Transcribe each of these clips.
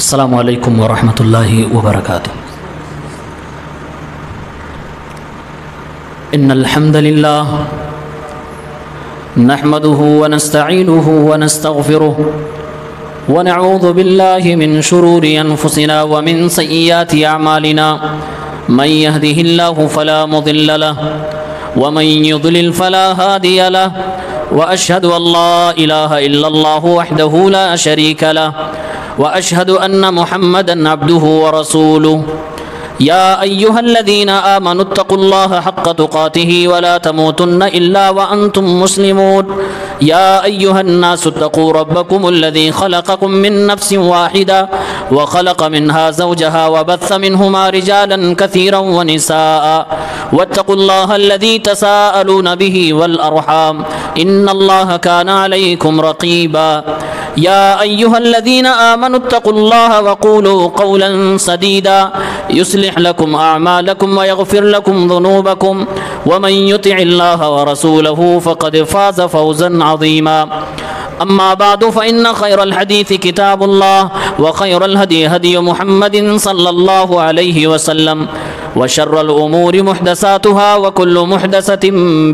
السلام علیکم ورحمۃ اللہ وبرکاتہ۔ ان الحمد للہ نحمده ونستعینه ونستغفره ونعوذ باللہ من شرور انفسنا ومن سیئات اعمالنا من يهده الله فلا مضل له ومن يضلل فلا هادي له واشهد ان لا اله الا الله وحده لا شريك له واشهد ان محمدا عبده ورسوله يا ايها الذين امنوا اتقوا الله حق تقاته ولا تموتن الا وانتم مسلمون يا ايها الناس اتقوا ربكم الذي خلقكم من نفس واحده وخلق منها زوجها وبث منهما رجالا كثيرا ونساء واتقوا الله الذي تساءلون به والارحام ان الله كان عليكم رقيبا يا ايها الذين امنوا اتقوا الله وقولوا قولا سديدا يصلح لكم اعمالكم ويغفر لكم ذنوبكم ومن يطع الله ورسوله فقد فاز فوزا عظيما اما بعد فان خير الحديث كتاب الله وخير الهدي هدي محمد صلى الله عليه وسلم وشر الامور محدثاتها وكل محدثة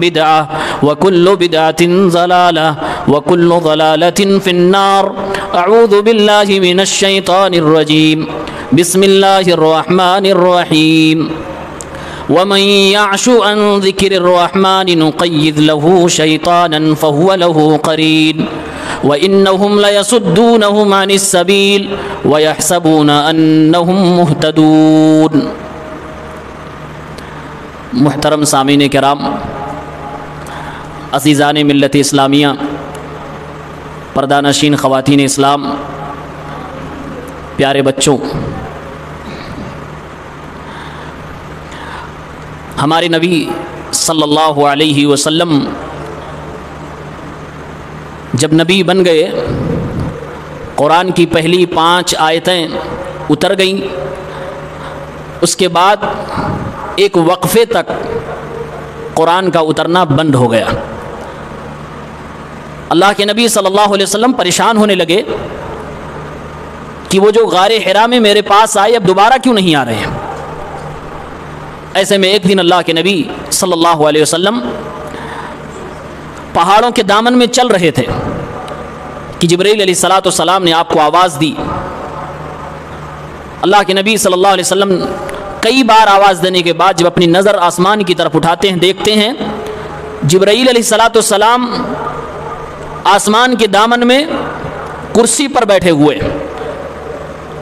بدعة وكل بدعة ضلالة وكل ضلالة في النار اعوذ بالله من الشيطان الرجيم بسم الله الرحمن الرحيم ومن يعش عن ذكر الرحمن نقيض له شيطانا فهو له قرين وإنهم ليصدونهم عن السبيل ويحسبون أنهم مهتدون۔ محترم سامعین کرام، عزیزان ملت اسلامیہ، پردہ نشین خواتین اسلام، پیارے بچوں، ہمارے نبی صلی اللہ علیہ وسلم جب نبی بن گئے، قرآن کی پہلی 5 آیتیں اتر گئیں، اس کے بعد ایک وقفے تک قرآن کا اترنا بند ہو گیا۔ اللہ کے نبی صلی اللہ علیہ وسلم پریشان ہونے لگے کہ وہ جو غار حرا میں میرے پاس آئے اب دوبارہ کیوں نہیں آ رہے ہیں۔ ایسے میں ایک دن اللہ کے نبی صلی اللہ علیہ وسلم پہاڑوں کے دامن میں چل رہے تھے کہ جبرائیل علیہ الصلوۃ والسلام نے آپ کو آواز دی۔ اللہ کے نبی صلی اللہ علیہ وسلم کئی بار آواز دینے کے بعد جب اپنی نظر آسمان کی طرف اٹھاتے ہیں، دیکھتے ہیں جبرائیل علیہ الصلوۃ والسلام آسمان کے دامن میں کرسی پر بیٹھے ہوئے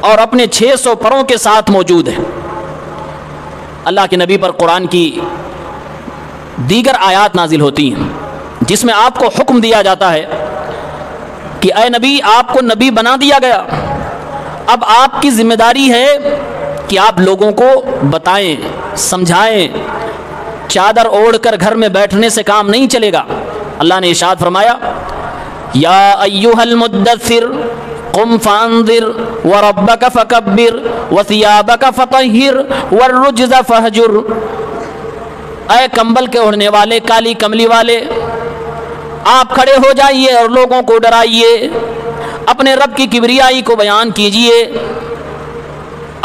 اور اپنے 600 پروں کے ساتھ موجود ہیں۔ اللہ کے نبی پر قرآن کی دیگر آیات نازل ہوتی ہیں جس میں آپ کو حکم دیا جاتا ہے کہ اے نبی، آپ کو نبی بنا دیا گیا، اب آپ کی ذمہ داری ہے کہ آپ لوگوں کو بتائیں، سمجھائیں، چادر اوڑھ کر گھر میں بیٹھنے سے کام نہیں چلے گا۔ اللہ نے ارشاد فرمایا، یا ایھا المدثر قم فانذر وربک فکبر وثیابک فطہر والرجز فہجر۔ اے کمبل کے اوڑھنے والے، کالی کملی والے، آپ کھڑے ہو جائیے اور لوگوں کو ڈرائیے، اپنے رب کی کبریائی کو بیان کیجئے،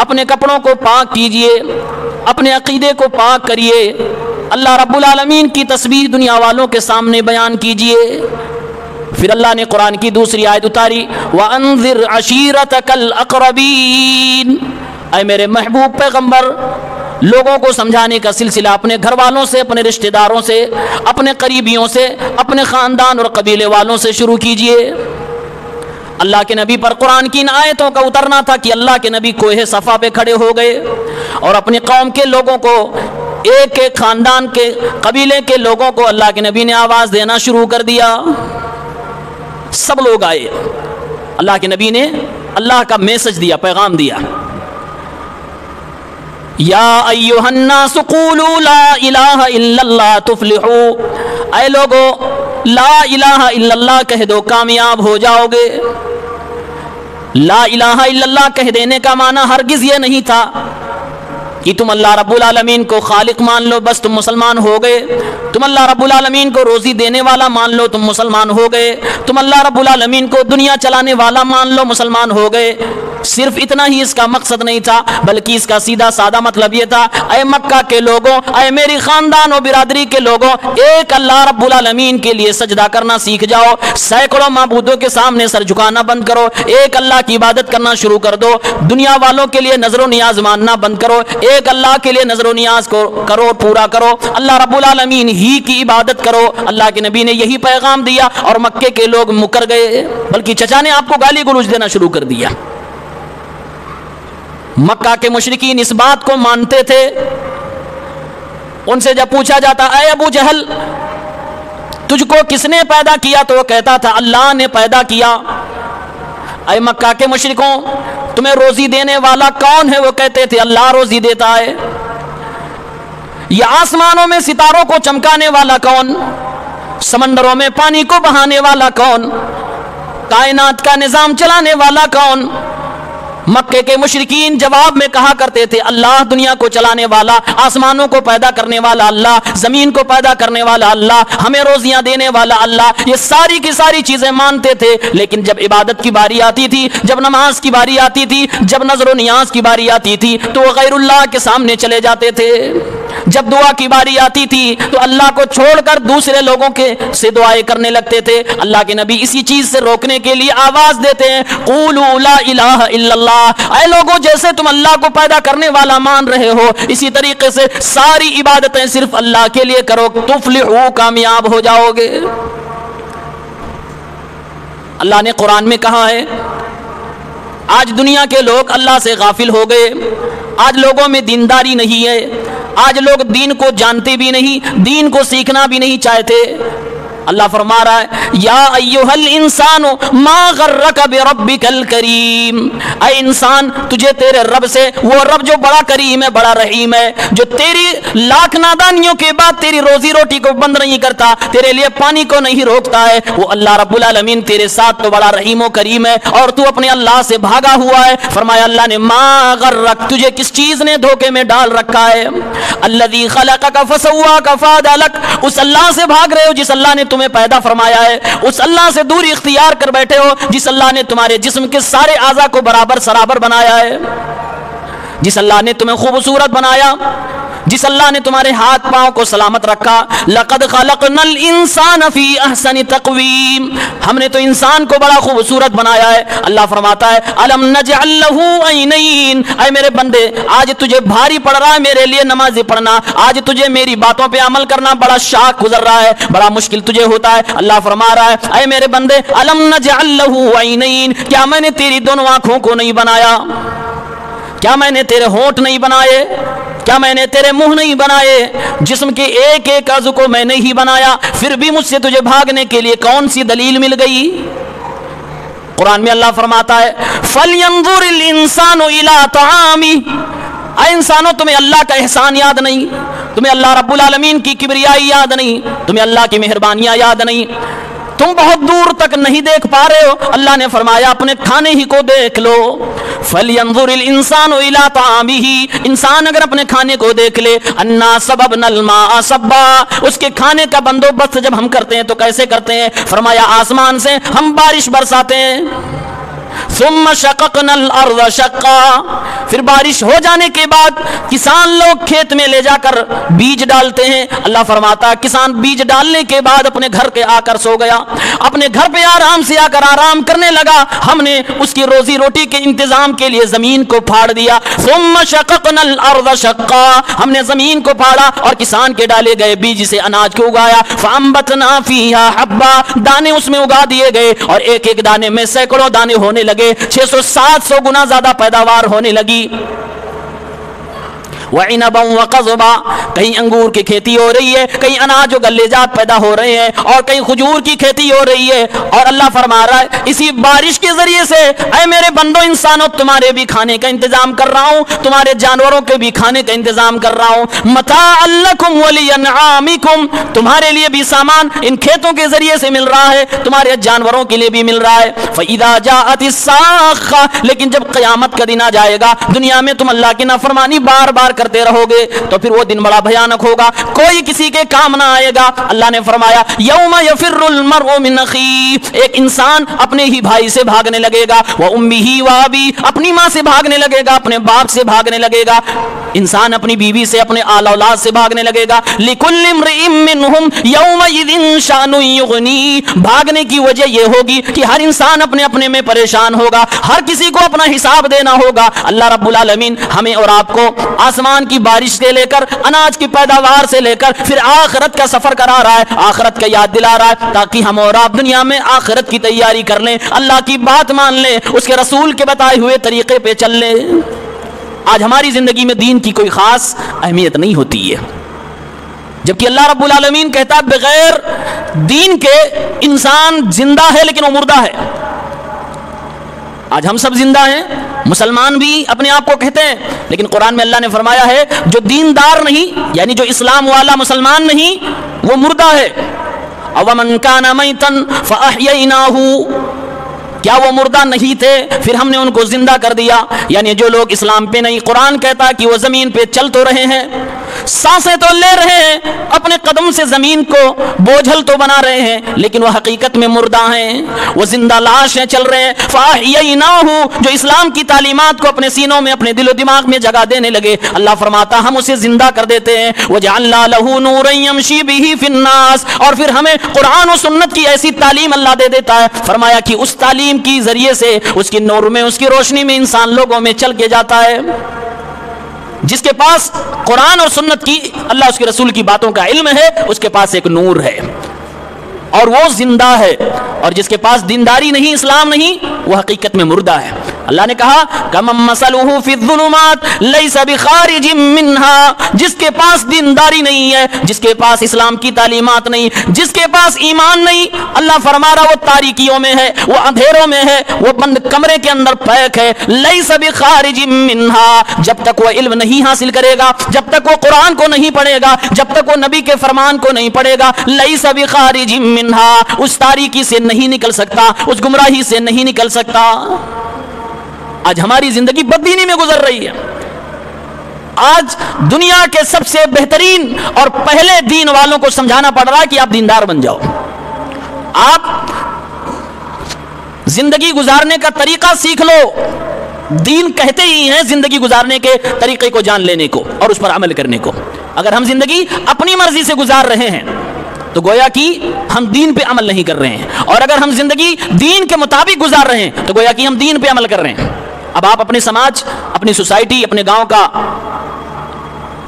اپنے کپڑوں کو پاک کیجئے، اپنے عقیدے کو پاک کریے، اللہ رب العالمین کی تسبیح دنیا والوں کے سامنے بیان کیجئے۔ پھر اللہ نے قرآن کی دوسری آیت اتاری، وَأَنذِرْ عَشِيرَتَكَ الْأَقْرَبِينَ۔ اے میرے محبوب پیغمبر، لوگوں کو سمجھانے کا سلسلہ اپنے گھر والوں سے، اپنے رشتہ داروں سے، اپنے قریبیوں سے، اپنے خاندان اور قبیلے والوں سے شروع کیجئے۔ اللہ کے نبی پر قرآن کی ان آیتوں کا اترنا تھا کہ اللہ کے نبی کوہ صفا پہ کھڑے ہو گئے اور اپنی قوم کے لوگوں کو، ایک ایک خاندان کے، قبیلے کے لوگوں کو اللہ کے نبی نے آواز دینا شروع کر دیا۔ سب لوگ آئے، اللہ کے نبی نے اللہ کا میسج دیا، پیغام دیا، یا ایھا الناس قولوا لا الہ الا اللہ تفلحوا۔ اے لوگو، لا الہ الا اللہ کہہ دو، کامیاب ہو جاؤ گے۔ لا الہ الا اللہ کہہ دینے کا معنی ہرگز یہ نہیں تھا کہ تم اللہ رب العالمین کو خالق مان لو بس تم مسلمان ہو گئے، تم اللہ رب العالمین کو روزی دینے والا مان لو تم مسلمان ہو گئے، تم اللہ رب العالمین کو دنیا چلانے والا مان لو مسلمان ہو گئے۔ صرف اتنا ہی اس کا مقصد نہیں تھا، بلکہ اس کا سیدھا سادہ مطلب یہ تھا، اے مکہ کے لوگوں، اے میری خاندان و برادری کے لوگوں، ایک اللہ رب العالمین کے لیے سجدہ کرنا سیکھ جاؤ، سینکڑوں معبودوں کے سامنے سر جھکانا بند کرو، ایک اللہ کی عبادت کرنا شروع کر دو، دنیا والوں کے لیے نظر و نیاز ماننا بند کرو، ایک اللہ کے لیے نظر و نیاز کو کرو، پورا کرو، اللہ رب العالمین ہی کی عبادت کرو۔ اللہ کے نبی نے یہی پیغام دیا اور مکے کے لوگ مکر گئے، بلکہ چچا نے آپ کو گالی گلوچ دینا شروع کر دیا۔ مکہ کے مشرکین اس بات کو مانتے تھے، ان سے جب پوچھا جاتا اے ابو جہل تجھ کو کس نے پیدا کیا، تو وہ کہتا تھا اللہ نے پیدا کیا۔ اے مکہ کے مشرکوں تمہیں روزی دینے والا کون ہے، وہ کہتے تھے اللہ روزی دیتا ہے۔ یہ آسمانوں میں ستاروں کو چمکانے والا کون، سمندروں میں پانی کو بہانے والا کون، کائنات کا نظام چلانے والا کون؟ مکے کے مشرکین جواب میں کہا کرتے تھے اللہ دنیا کو چلانے والا، آسمانوں کو پیدا کرنے والا اللہ، زمین کو پیدا کرنے والا اللہ، ہمیں روزیاں دینے والا اللہ، یہ ساری کی ساری چیزیں مانتے تھے۔ لیکن جب عبادت کی باری آتی تھی، جب نماز کی باری آتی تھی، جب نظر و نیاز کی باری آتی تھی تو وہ غیر اللہ کے سامنے چلے جاتے تھے۔ جب دعا کی باری آتی تھی تو اللہ کو چھوڑ کر دوسرے لوگوں کے سے دعائیں کرنے لگتے تھے۔ اللہ کے نبی اسی چیز سے روکنے کے لیے آواز دیتے ہیں قولوا لا الہ الا اللہ، اے لوگوں جیسے تم اللہ کو پیدا کرنے والا مان رہے ہو اسی طریقے سے ساری عبادتیں صرف اللہ کے لیے کرو، تفلحوا کامیاب ہو جاؤ گے۔ اللہ نے قرآن میں کہا ہے آج دنیا کے لوگ اللہ سے غافل ہو گئے، آج لوگوں میں دینداری نہیں ہے، آج لوگ دین کو جانتے بھی نہیں، دین کو سیکھنا بھی نہیں چاہتے۔ اللہ فرما رہا ہے یا ایھا الانسان ما غرک بربک الکریم، اے انسان تجھے تیرے رب سے، وہ رب جو بڑا کریم ہے، بڑا رحیم ہے، جو تیری لاکھ نادانیوں کے بعد تیری روزی روٹی کو بند نہیں کرتا، تیرے لیے پانی کو نہیں روکتا ہے، وہ اللہ رب العالمین تیرے ساتھ تو بڑا رحیم و کریم ہے، اور تو اپنے اللہ سے بھاگا ہوا ہے۔ فرمایا اللہ نے ما غرک، تجھے کس چیز نے دھوکے میں ڈال رکھا ہے، الذی خلقک فسواک فعدلک، اس اللہ سے بھاگ رہے ہو جس اللہ نے تمہیں پیدا فرمایا ہے، اس اللہ سے دوری اختیار کر بیٹھے ہو جس اللہ نے تمہارے جسم کے سارے اعضاء کو برابر سرابر بنایا ہے، جس اللہ نے تمہیں خوبصورت بنایا، جس اللہ نے تمہارے ہاتھ پاؤں کو سلامت رکھا۔ لقد خلقنا الانسان فی احسن تقویم، ہم نے تو انسان کو بڑا خوبصورت بنایا ہے۔ اللہ فرماتا ہے الم نجعل له عینین، اے میرے بندے آج تجھے بھاری پڑ رہا ہے میرے لیے نماز پڑھنا، آج تجھے میری باتوں پہ عمل کرنا بڑا شاق گزر رہا ہے، بڑا مشکل تجھے ہوتا ہے۔ اللہ فرما رہا ہے اے میرے بندے الم نجعل له عینین، کیا میں نے تیری دونوں آنکھوں کو نہیں بنایا، کیا میں نے تیرے ہونٹ نہیں بنائے، کیا میں نے تیرے منہ نہیں بنائے، جسم کے ایک ایک عضو کو میں نے ہی بنایا، پھر بھی مجھ سے تجھے بھاگنے کے لیے کون سی دلیل مل گئی؟ قرآن میں اللہ فرماتا ہے فَلْيَنظُرِ الْإِنسَانُ إِلَىٰ طَعَامِهِ، اے انسانوں تمہیں اللہ کا احسان یاد نہیں، تمہیں اللہ رب العالمین کی کبریائی یاد نہیں، تمہیں اللہ کی مہربانیاں یاد نہیں، تم بہت دور تک نہیں دیکھ پا رہے ہو۔ اللہ نے فرمایا اپنے کھانے ہی کو دیکھ لو، فَلْيَنظُرِ الْإِنسَانُ إِلَىٰ طَعَامِهِ، انسان اگر اپنے کھانے کو دیکھ لے، أَنَّا صَبَبْنَا الْمَاءَ صَبًّا، اس کے کھانے کا بندوبست جب ہم کرتے ہیں تو کیسے کرتے ہیں؟ فرمایا آسمان سے ہم بارش برساتے ہیں، ثم شققنا الارض شقا، پھر بارش ہو جانے کے بعد کسان لوگ کھیت میں لے جا کر بیج ڈالتے ہیں۔ اللہ فرماتا ہے کسان بیج ڈالنے کے بعد اپنے گھر کے آ کر سو گیا، اپنے گھر پہ آرام سے آ کر آرام کرنے لگا، ہم نے اس کی روزی روٹی کے انتظام کے لیے زمین کو پھاڑ دیا، ثم شققنا الارض شقا، ہم نے زمین کو پھاڑا اور کسان کے ڈالے گئے بیج سے اناج کو اگایا، فانبتنا فیہا حبا، دانے اس میں اگا دیے گئے اور ایک ایک دانے میں سینکڑوں دانے ہونے لگے، 600-700 گنا زیادہ پیداوار ہونے لگی۔ وَعِنَبًا وَقَضْبًا، کہیں انگور کی کھیتی ہو رہی ہے، کہیں اناج و گلے جات پیدا ہو رہے ہیں، اور کہیں کھجور کی کھیتی ہو رہی ہے، اور اللہ فرما رہا ہے اسی بارش کے ذریعے سے اے میرے بندو انسانوں تمہارے بھی کھانے کا انتظام کر رہا ہوں، تمہارے جانوروں کے بھی کھانے کا انتظام کر رہا ہوں، متاعا لکم ولانعامکم، تمہارے لیے بھی سامان ان کھیتوں کے ذریعے سے مل رہا ہے، تمہارے جانوروں کے لیے بھی مل رہا ہے۔ فَإِذَا جَاءَتِ الصَّاخَّةُ، لیکن جب قیامت کا دن آ جائے گا، دنیا میں تم اللہ کی نافرمانی بار بار کرتے رہو گے تو پھر وہ دن بڑا بھیانک ہوگا, کوئی کسی کے کام نہ آئے گا. اللہ نے فرمایا یوم یفر المرء من اخیہ, ایک انسان اپنے ہی بھائی سے بھاگنے لگے گا, وامہ وابی, اپنی ماں سے بھاگنے لگے گا, اپنے باپ سے بھاگنے لگے گا, انسان اپنی بیوی سے, اپنے آل اولاد سے بھاگنے لگے گا. لکل امرئ منہم یومئذ شأن یغنی, بھاگنے کی وجہ یہ ہوگی کہ ہر انسان اپنے اپنے میں پریشان ہوگا, ہر کسی کو اپنا حساب دینا ہوگا. اللہ رب العالمین ہمیں اور آپ کو آسمان کی بارش سے لے کر اناج کی پیداوار سے لے کر پھر آخرت کا سفر کرا رہا ہے, آخرت کا یاد دلا رہا ہے, تاکہ ہم اور آپ دنیا میں آخرت کی تیاری کر لیں, اللہ کی بات مان لیں, اس کے رسول کے بتائے ہوئے طریقے پہ چل لیں. آج ہماری زندگی میں دین کی کوئی خاص اہمیت نہیں ہوتی ہے, جبکہ اللہ رب العالمین کہتا ہے بغیر دین کے انسان زندہ ہے لیکن وہ مردہ ہے. آج ہم سب زندہ ہیں, مسلمان بھی اپنے آپ کو کہتے ہیں, لیکن قرآن میں اللہ نے فرمایا ہے جو دیندار نہیں, یعنی جو اسلام والا مسلمان نہیں, وہ مردہ ہے. اومن کان میتا فاحییناہ, کیا وہ مردہ نہیں تھے پھر ہم نے ان کو زندہ کر دیا. یعنی جو لوگ اسلام پہ نہیں, قرآن کہتا کہ وہ زمین پہ چل تو رہے ہیں, سانسیں تو لے رہے ہیں, اپنے قدم سے زمین کو بوجھل تو بنا رہے ہیں, لیکن وہ حقیقت میں مردہ ہیں, وہ زندہ لاش ہیں, چل رہے ہیں. فاحییناہ, جو اسلام کی تعلیمات کو اپنے سینوں میں, اپنے دل و دماغ میں جگہ دینے لگے, اللہ فرماتا ہم اسے زندہ کر دیتے ہیں. وجعلنا لہ نورا یمشی بہ فی الناس, اور پھر ہمیں قرآن و سنت کی ایسی تعلیم اللہ دے دیتا ہے. فرمایا کہ اس تعلیم کی ذریعے سے, اس کی نور میں, اس کی روشنی میں انسان لوگوں میں چل کے جاتا ہے. جس کے پاس قرآن اور سنت کی, اللہ اس کے رسول کی باتوں کا علم ہے, اس کے پاس ایک نور ہے اور وہ زندہ ہے. اور جس کے پاس دینداری نہیں, اسلام نہیں, وہ حقیقت میں مردہ ہے. اللہ نے کہا کمن مثلہ فی الظلمات لیس بخارج منہا, جس کے پاس دینداری نہیں ہے, جس کے پاس اسلام کی تعلیمات نہیں, جس کے پاس ایمان نہیں, اللہ فرما رہا وہ تاریکیوں میں ہے, وہ اندھیروں میں ہے, وہ بند کمرے کے اندر پیک ہے. لیس بخارج منہا, جب تک وہ علم نہیں حاصل کرے گا, جب تک وہ قرآن کو نہیں پڑھے گا, جب تک وہ نبی کے فرمان کو نہیں پڑھے گا, لیس بخارج منہا, اس تاریکی سے نہیں نکل سکتا, اس گمراہی سے نہیں نکل سکتا. آج ہماری زندگی بددینی میں گزر رہی ہے. آج دنیا کے سب سے بہترین اور پہلے دین والوں کو سمجھانا پڑ رہا ہے کہ آپ دیندار بن جاؤ, آپ زندگی گزارنے کا طریقہ سیکھ لو. دین کہتے ہی ہیں زندگی گزارنے کے طریقے کو جان لینے کو اور اس پر عمل کرنے کو. اگر ہم زندگی اپنی مرضی سے گزار رہے ہیں تو گویا کہ ہم دین پہ عمل نہیں کر رہے ہیں, اور اگر ہم زندگی دین کے مطابق گزار رہے ہیں تو گویا کہ ہم دین پہ عمل کر رہے ہیں. اب آپ اپنے سماج, اپنی سوسائٹی, اپنے گاؤں کا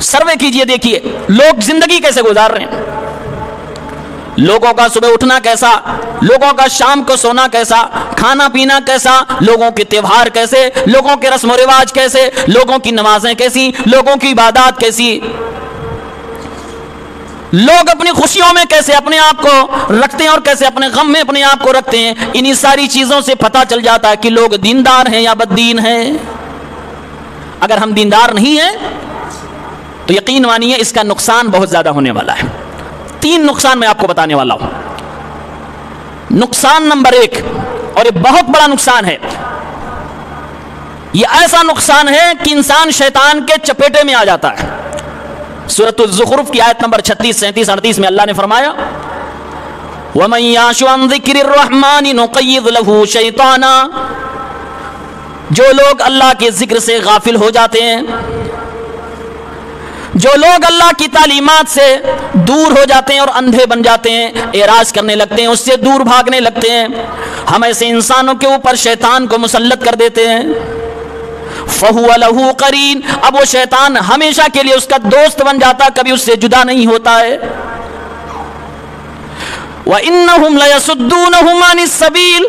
سروے کیجئے, دیکھیے لوگ زندگی کیسے گزار رہے ہیں. لوگوں کا صبح اٹھنا کیسا, لوگوں کا شام کو سونا کیسا, کھانا پینا کیسا, لوگوں کے تہوار کیسے, لوگوں کے رسم و رواج کیسے, لوگوں کی نمازیں کیسی, لوگوں کی عبادات کیسی, لوگ اپنی خوشیوں میں کیسے اپنے آپ کو رکھتے ہیں اور کیسے اپنے غم میں اپنے آپ کو رکھتے ہیں. انہی ساری چیزوں سے پتہ چل جاتا ہے کہ لوگ دیندار ہیں یا بددین ہیں. اگر ہم دیندار نہیں ہیں تو یقین مانیے اس کا نقصان بہت زیادہ ہونے والا ہے. 3 نقصان میں آپ کو بتانے والا ہوں. نقصان نمبر 1, اور یہ بہت بڑا نقصان ہے, یہ ایسا نقصان ہے کہ انسان شیطان کے چپیٹے میں آ جاتا ہے. سورۃ الزخرف کی آیت نمبر 36, 37, 38 میں اللہ نے فرمایا وَمَن يَعْشُ عَن ذِكْرِ الرَّحْمَنِ نُقَيِّضْ لَهُ شَيْطَانًا, جو لوگ اللہ کے ذکر سے غافل ہو جاتے ہیں, جو لوگ اللہ کی تعلیمات سے دور ہو جاتے ہیں اور اندھے بن جاتے ہیں, اعراض کرنے لگتے ہیں, اس سے دور بھاگنے لگتے ہیں, ہم ایسے انسانوں کے اوپر شیطان کو مسلط کر دیتے ہیں. فَهُوَ لَهُ قَرِينٌ, اب وہ شیطان ہمیشہ کے لیے اس کا دوست بن جاتا, کبھی اس سے جدا نہیں ہوتا ہے. وَإِنَّهُمْ لَيَصُدُّونَهُمْ عَنِ السَّبِيلِ,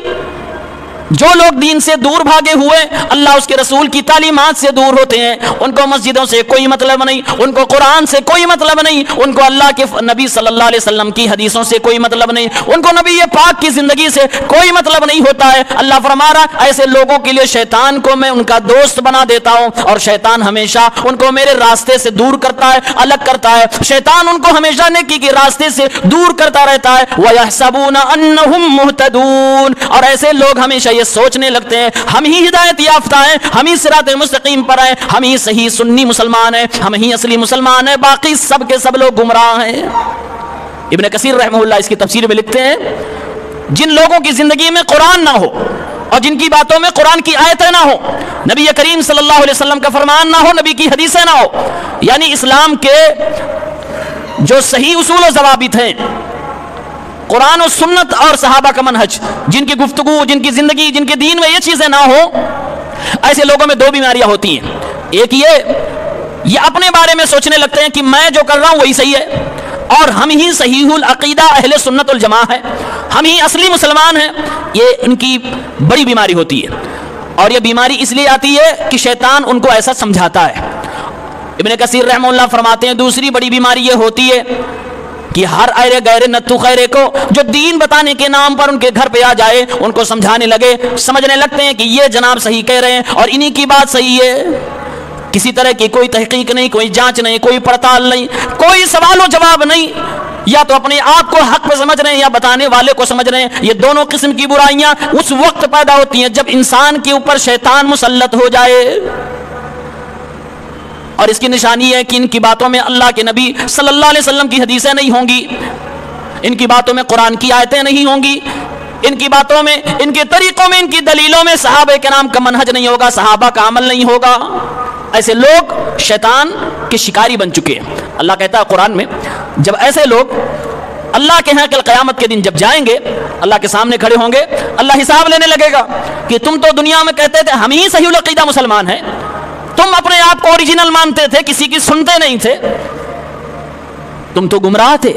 جو لوگ دین سے دور بھاگے ہوئے, اللہ اس کے رسول کی تعلیمات سے دور ہوتے ہیں, ان کو مسجدوں سے کوئی مطلب نہیں, ان کو قرآن سے کوئی مطلب نہیں, ان کو اللہ کے نبی صلی اللہ علیہ وسلم کی حدیثوں سے کوئی مطلب نہیں, ان کو نبی پاک کی زندگی سے کوئی مطلب نہیں ہوتا ہے. اللہ فرما رہا ایسے لوگوں کے لیے شیطان کو میں ان کا دوست بنا دیتا ہوں, اور شیطان ہمیشہ ان کو میرے راستے سے دور کرتا ہے, الگ کرتا ہے. شیطان ان کو ہمیشہ نیکی کے راستے سے دور کرتا رہتا ہے. وَيَحْسَبُونَ أَنَّهُمْ مُهْتَدُونَ, اور ایسے لوگ ہمیشہ یہ سوچنے لگتے ہیں ہم ہی ہدایت یافتہ ہیں، ہم ہی صراط مستقیم پر ہیں، ہم ہی صحیح سنی مسلمان ہیں، ہم ہی اصلی مسلمان ہیں، باقی سب کے سب لوگ گمراہ ہیں۔ ابن کثیر رحمہ اللہ اس کی تفسیر میں لکھتے ہیں جن لوگوں کی زندگی میں قرآن نہ ہو اور جن کی باتوں میں قرآن کی آیتیں نہ ہو، نبی کریم صلی اللہ علیہ وسلم کا فرمان نہ ہو، نبی کی حدیثیں نہ ہو، یعنی اسلام کے جو صحیح اصول و ضوابط ہیں، قرآن و سنت اور صحابہ کا منہج، جن کی گفتگو، جن کی زندگی، جن کے دین میں یہ چیزیں نہ ہو، ایسے لوگوں میں دو بیماریاں ہوتی ہیں۔ ایک یہ اپنے بارے میں سوچنے لگتے ہیں کہ میں جو کر رہا ہوں وہی صحیح ہے اور ہم ہی صحیح العقیدہ اہل سنت الجماع ہے، ہم ہی اصلی مسلمان ہیں، یہ ان کی بڑی بیماری ہوتی ہے۔ اور یہ بیماری اس لیے آتی ہے کہ شیطان ان کو ایسا سمجھاتا ہے۔ ابن کثیر رحمہ اللہ فرماتے ہیں دوسری بڑی بیماری یہ ہوتی ہے کہ ہر ایرے غیرے نتو خیرے کو جو دین بتانے کے نام پر ان کے گھر پہ آ جائے، ان کو سمجھانے لگے، سمجھنے لگتے ہیں کہ یہ جناب صحیح کہہ رہے ہیں اور انہی کی بات صحیح ہے، کسی طرح کی کوئی تحقیق نہیں، کوئی جانچ نہیں، کوئی پڑتال نہیں، کوئی سوال و جواب نہیں، یا تو اپنے آپ کو حق پہ سمجھ رہے ہیں یا بتانے والے کو سمجھ رہے ہیں۔ یہ دونوں قسم کی برائیاں اس وقت پیدا ہوتی ہیں جب انسان کے اوپر شیطان مسلط ہو جائے، اور اس کی نشانی ہے کہ ان کی باتوں میں اللہ کے نبی صلی اللہ علیہ وسلم کی حدیثیں نہیں ہوں گی، ان کی باتوں میں قرآن کی آیتیں نہیں ہوں گی، ان کی باتوں میں، ان کے طریقوں میں، ان کی دلیلوں میں صحابہ کرام کا منہج نہیں ہوگا، صحابہ کا عمل نہیں ہوگا۔ ایسے لوگ شیطان کے شکاری بن چکے ہیں۔ اللہ کہتا ہے قرآن میں جب ایسے لوگ اللہ کے ہاں کل قیامت کے دن جب جائیں گے، اللہ کے سامنے کھڑے ہوں گے، اللہ حساب لینے لگے گا کہ تم تو دنیا میں کہتے تھے ہم ہی صحیح العقیدہ مسلمان ہیں، تم اپنے آپ کو اوریجنل مانتے تھے، کسی کی سنتے نہیں تھے، تم تو گمراہ تھے،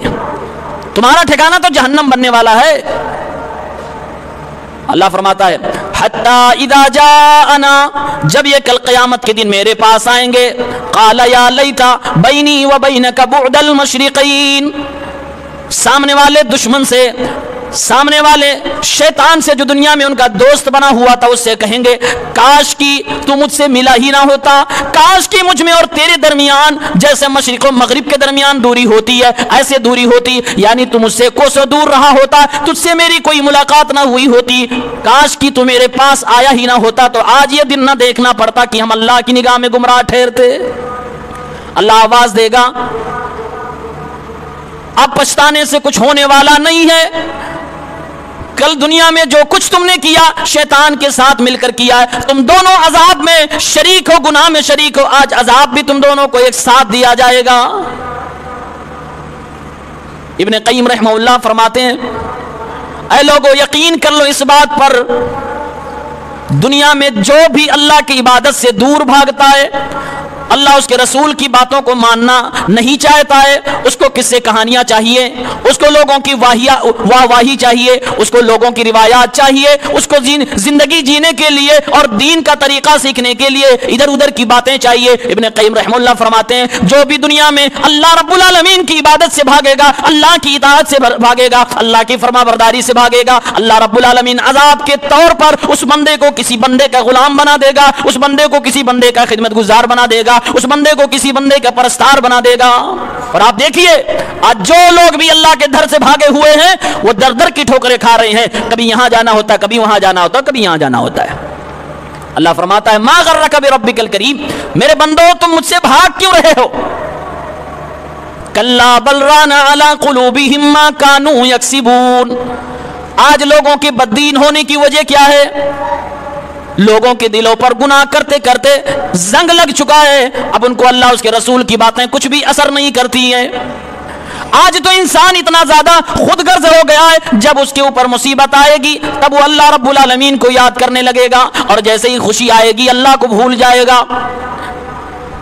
تمہارا ٹھکانہ تو جہنم بننے والا ہے۔ اللہ فرماتا ہے حتی اذا جاءنا، جب یہ کل قیامت کے دن میرے پاس آئیں گے، قال یا لیتا بینی و بینک بعد المشرقین، سامنے والے دشمن سے، سامنے والے شیطان سے جو دنیا میں ان کا دوست بنا ہوا تھا، اس سے کہیں گے کاش کی تو مجھ سے ملا ہی نہ ہوتا، کاش کی مجھ میں اور تیرے درمیان جیسے مشرق و مغرب کے درمیان دوری ہوتی ہے ایسے دوری ہوتی، یعنی تو مجھ سے کوسوں دور رہا ہوتا، تجھ سے میری کوئی ملاقات نہ ہوئی ہوتی، کاش کی تو میرے پاس آیا ہی نہ ہوتا، تو آج یہ دن نہ دیکھنا پڑتا کہ ہم اللہ کی نگاہ میں گمراہ ٹھہرتے۔ اللہ آواز دے گا اب پچھتانے سے کچھ ہونے والا نہیں ہے، کل دنیا میں جو کچھ تم نے کیا شیطان کے ساتھ مل کر کیا ہے، تم دونوں عذاب میں شریک ہو، گناہ میں شریک ہو، آج عذاب بھی تم دونوں کو ایک ساتھ دیا جائے گا۔ ابن قیم رحمہ اللہ فرماتے ہیں اے لوگو یقین کر لو اس بات پر، دنیا میں جو بھی اللہ کی عبادت سے دور بھاگتا ہے، اللہ اس کے رسول کی باتوں کو ماننا نہیں چاہتا ہے، اس کو قصے کہانیاں چاہیے، اس کو لوگوں کی واہ واہی چاہیے، اس کو لوگوں کی روایات چاہیے، اس کو زندگی جینے کے لیے اور دین کا طریقہ سیکھنے کے لیے ادھر ادھر کی باتیں چاہیے۔ ابن قیم رحمہ اللہ فرماتے ہیں جو بھی دنیا میں اللہ رب العالمین کی عبادت سے بھاگے گا، اللہ کی اطاعت سے بھاگے گا، اللہ کی فرما برداری سے بھاگے گا، اللہ رب العالمین عذاب کے طور پر اس بندے کو کسی بندے کا غلام بنا دے گا، اس بندے کو کسی بندے کا خدمت گزار بنا دے گا، اس بندے کو کسی بندے کا پرستار بنا دے گا۔ اور آپ دیکھیے آج جو لوگ بھی اللہ کے در سے بھاگے ہوئے ہیں وہ در در کی ٹھوکریں کھا رہے ہیں، کبھی یہاں جانا ہوتا ہے، کبھی وہاں جانا ہوتا ہے، کبھی یہاں جانا ہوتا ہے۔ اللہ فرماتا ہے ما غرک بربک الکریم، میرے بندو تم مجھ سے بھاگ کیوں رہے ہو؟ کلا بل ران علی قلوبہم ما کانوا یکسبون، آج لوگوں کے بددین ہونے کی وجہ کیا ہے؟ لوگوں کے دلوں پر گناہ کرتے کرتے زنگ لگ چکا ہے، اب ان کو اللہ اس کے رسول کی باتیں کچھ بھی اثر نہیں کرتی ہیں۔ آج تو انسان اتنا زیادہ خود غرض ہو گیا ہے، جب اس کے اوپر مصیبت آئے گی تب وہ اللہ رب العالمین کو یاد کرنے لگے گا، اور جیسے ہی خوشی آئے گی اللہ کو بھول جائے گا۔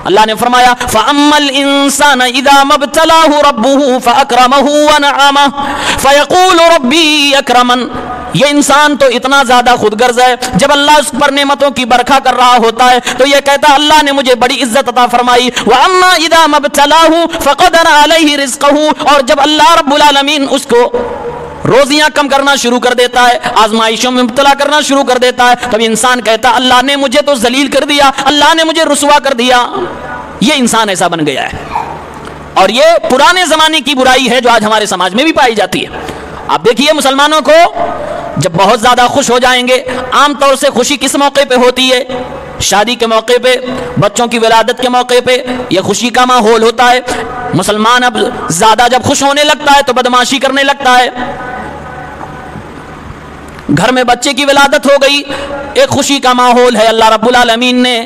اللہ نے فرمایا فَأَمَّا الْإِنسَانَ إِذَا مَا ابْتَلَاهُ رَبُّهُ فَأَكْرَمَهُ وَنَعَمَهُ فَيَقُولُ رَبِّي أَكْرَمَنِ، یہ انسان تو اتنا زیادہ خود غرض ہے، جب اللہ اس پر نعمتوں کی برکھا کر رہا ہوتا ہے تو یہ کہتا اللہ نے مجھے بڑی عزت عطا فرمائی۔ وَأَمَّا إِذَا مَا ابْتَلَاهُ فَقَدَرَ عَلَيْهِ رِزْقَهُ، اور جب اللہ رب العالمین اس کو روزیاں کم کرنا شروع کر دیتا ہے، آزمائشوں میں مبتلا کرنا شروع کر دیتا ہے، تب انسان کہتا اللہ نے مجھے تو ذلیل کر دیا، اللہ نے مجھے رسوا کر دیا۔ یہ انسان ایسا بن گیا ہے، اور یہ پرانے زمانے کی برائی ہے جو آج ہمارے سماج میں بھی پائی جاتی ہے۔ آپ دیکھیے مسلمانوں کو جب بہت زیادہ خوش ہو جائیں گے. عام طور سے خوشی کس موقع پہ ہوتی ہے؟ شادی کے موقع پہ, بچوں کی ولادت کے موقع پہ یہ خوشی کا ماحول ہوتا ہے. مسلمان اب زیادہ جب خوش ہونے لگتا ہے تو بدمعاشی کرنے لگتا ہے. گھر میں بچے کی ولادت ہو گئی, ایک خوشی کا ماحول ہے, اللہ رب العالمین نے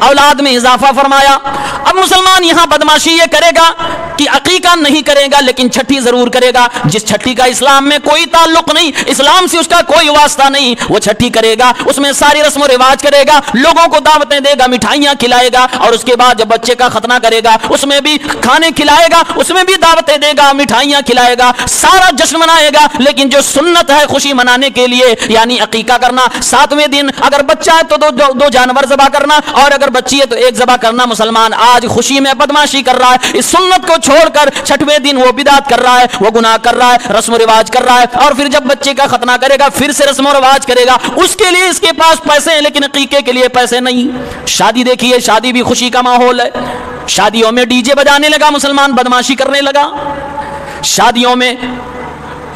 اولاد میں اضافہ فرمایا. اب مسلمان یہاں بدمعاشی یہ کرے گا کہ عقیقہ نہیں کرے گا لیکن چھٹی ضرور کرے گا. جس چھٹی کا اسلام میں کوئی تعلق نہیں, اسلام سے اس کا کوئی واسطہ نہیں, وہ چھٹی کرے گا, اس میں ساری رسم و رواج کرے گا, لوگوں کو دعوتیں دے گا, مٹھائیاں کھلائے گا, اور اس کے بعد جب بچے کا ختنہ کرے گا اس میں بھی کھانے کھلائے گا, اس میں بھی دعوتیں دے گا, مٹھائیاں کھلائے گا, سارا جشن منائے گا. لیکن جو سنت ہے خوشی منانے کے لیے یعنی عقیقہ کرنا, 7ویں دن اگر بچہ ہے تو دو جانور ذبح کرنا, اور اگر بچی ہے تو ایک ذبح کرنا, مسلمان آج خوشی میں بدمعاشی کر رہا ہے. اس سنت کو چھوڑ کر 6ویں دن وہ بدعت کر رہا ہے, وہ گناہ کر رہا ہے, رسم و رواج کر رہا ہے, اور پھر جب بچے کا ختنہ کرے گا پھر سے رسم و رواج کرے گا. اس کے لیے اس کے پاس پیسے ہیں لیکن عقیقے کے لیے پیسے نہیں. شادی دیکھیے, شادی بھی خوشی کا ماحول ہے. شادیوں میں ڈی جے بجانے لگا, مسلمان بدمعاشی کرنے لگا. شادیوں میں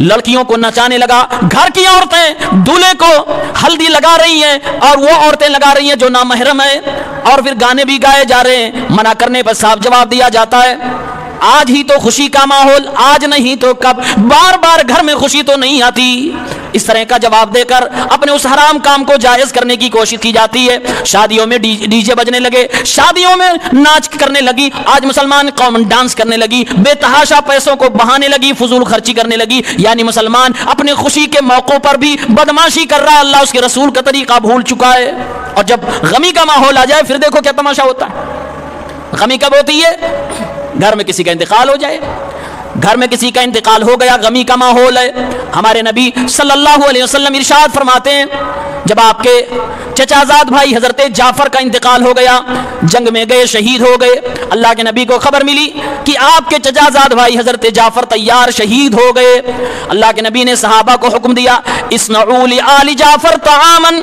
لڑکیوں کو نچانے لگا. گھر کی عورتیں دولہے کو ہلدی لگا رہی ہیں اور وہ عورتیں لگا رہی ہیں جو نامحرم ہیں, اور پھر گانے بھی گائے جا رہے ہیں. منع کرنے پر صاف جواب دیا جاتا ہے. آج ہی تو خوشی کا ماحول, آج نہیں تو کب, بار بار گھر میں خوشی تو نہیں آتی. اس طرح کا جواب دے کر اپنے اس حرام کام کو جائز کرنے کی کوشش کی جاتی ہے. شادیوں میں ڈی جے بجنے لگے, شادیوں میں ناچ کرنے لگی. آج مسلمان قوم ڈانس کرنے لگی, بے تحاشا پیسوں کو بہانے لگی, فضول خرچی کرنے لگی. یعنی مسلمان اپنے خوشی کے موقعوں پر بھی بدمعاشی کر رہا ہے, اللہ اس کے رسول کا طریقہ بھول چکا ہے. اور جب غمی کا ماحول آ جائے پھر دیکھو کیا تماشا ہوتا ہے. غمی کب ہوتی ہے؟ گھر میں کسی کا انتقال ہو جائے. گھر میں کسی کا انتقال ہو گیا, غمی کا ماحول ہے. ہمارے نبی صلی اللہ علیہ وسلم ارشاد فرماتے ہیں, جب آپ کے چچا زاد بھائی حضرت جعفر کا انتقال ہو گیا, جنگ میں گئے, شہید ہو گئے, اللہ کے نبی کو خبر ملی کہ آپ کے چچا زاد بھائی حضرت جعفر تیار شہید ہو گئے. اللہ کے نبی نے صحابہ کو حکم دیا, اصنعوا لآل جعفر طعاما.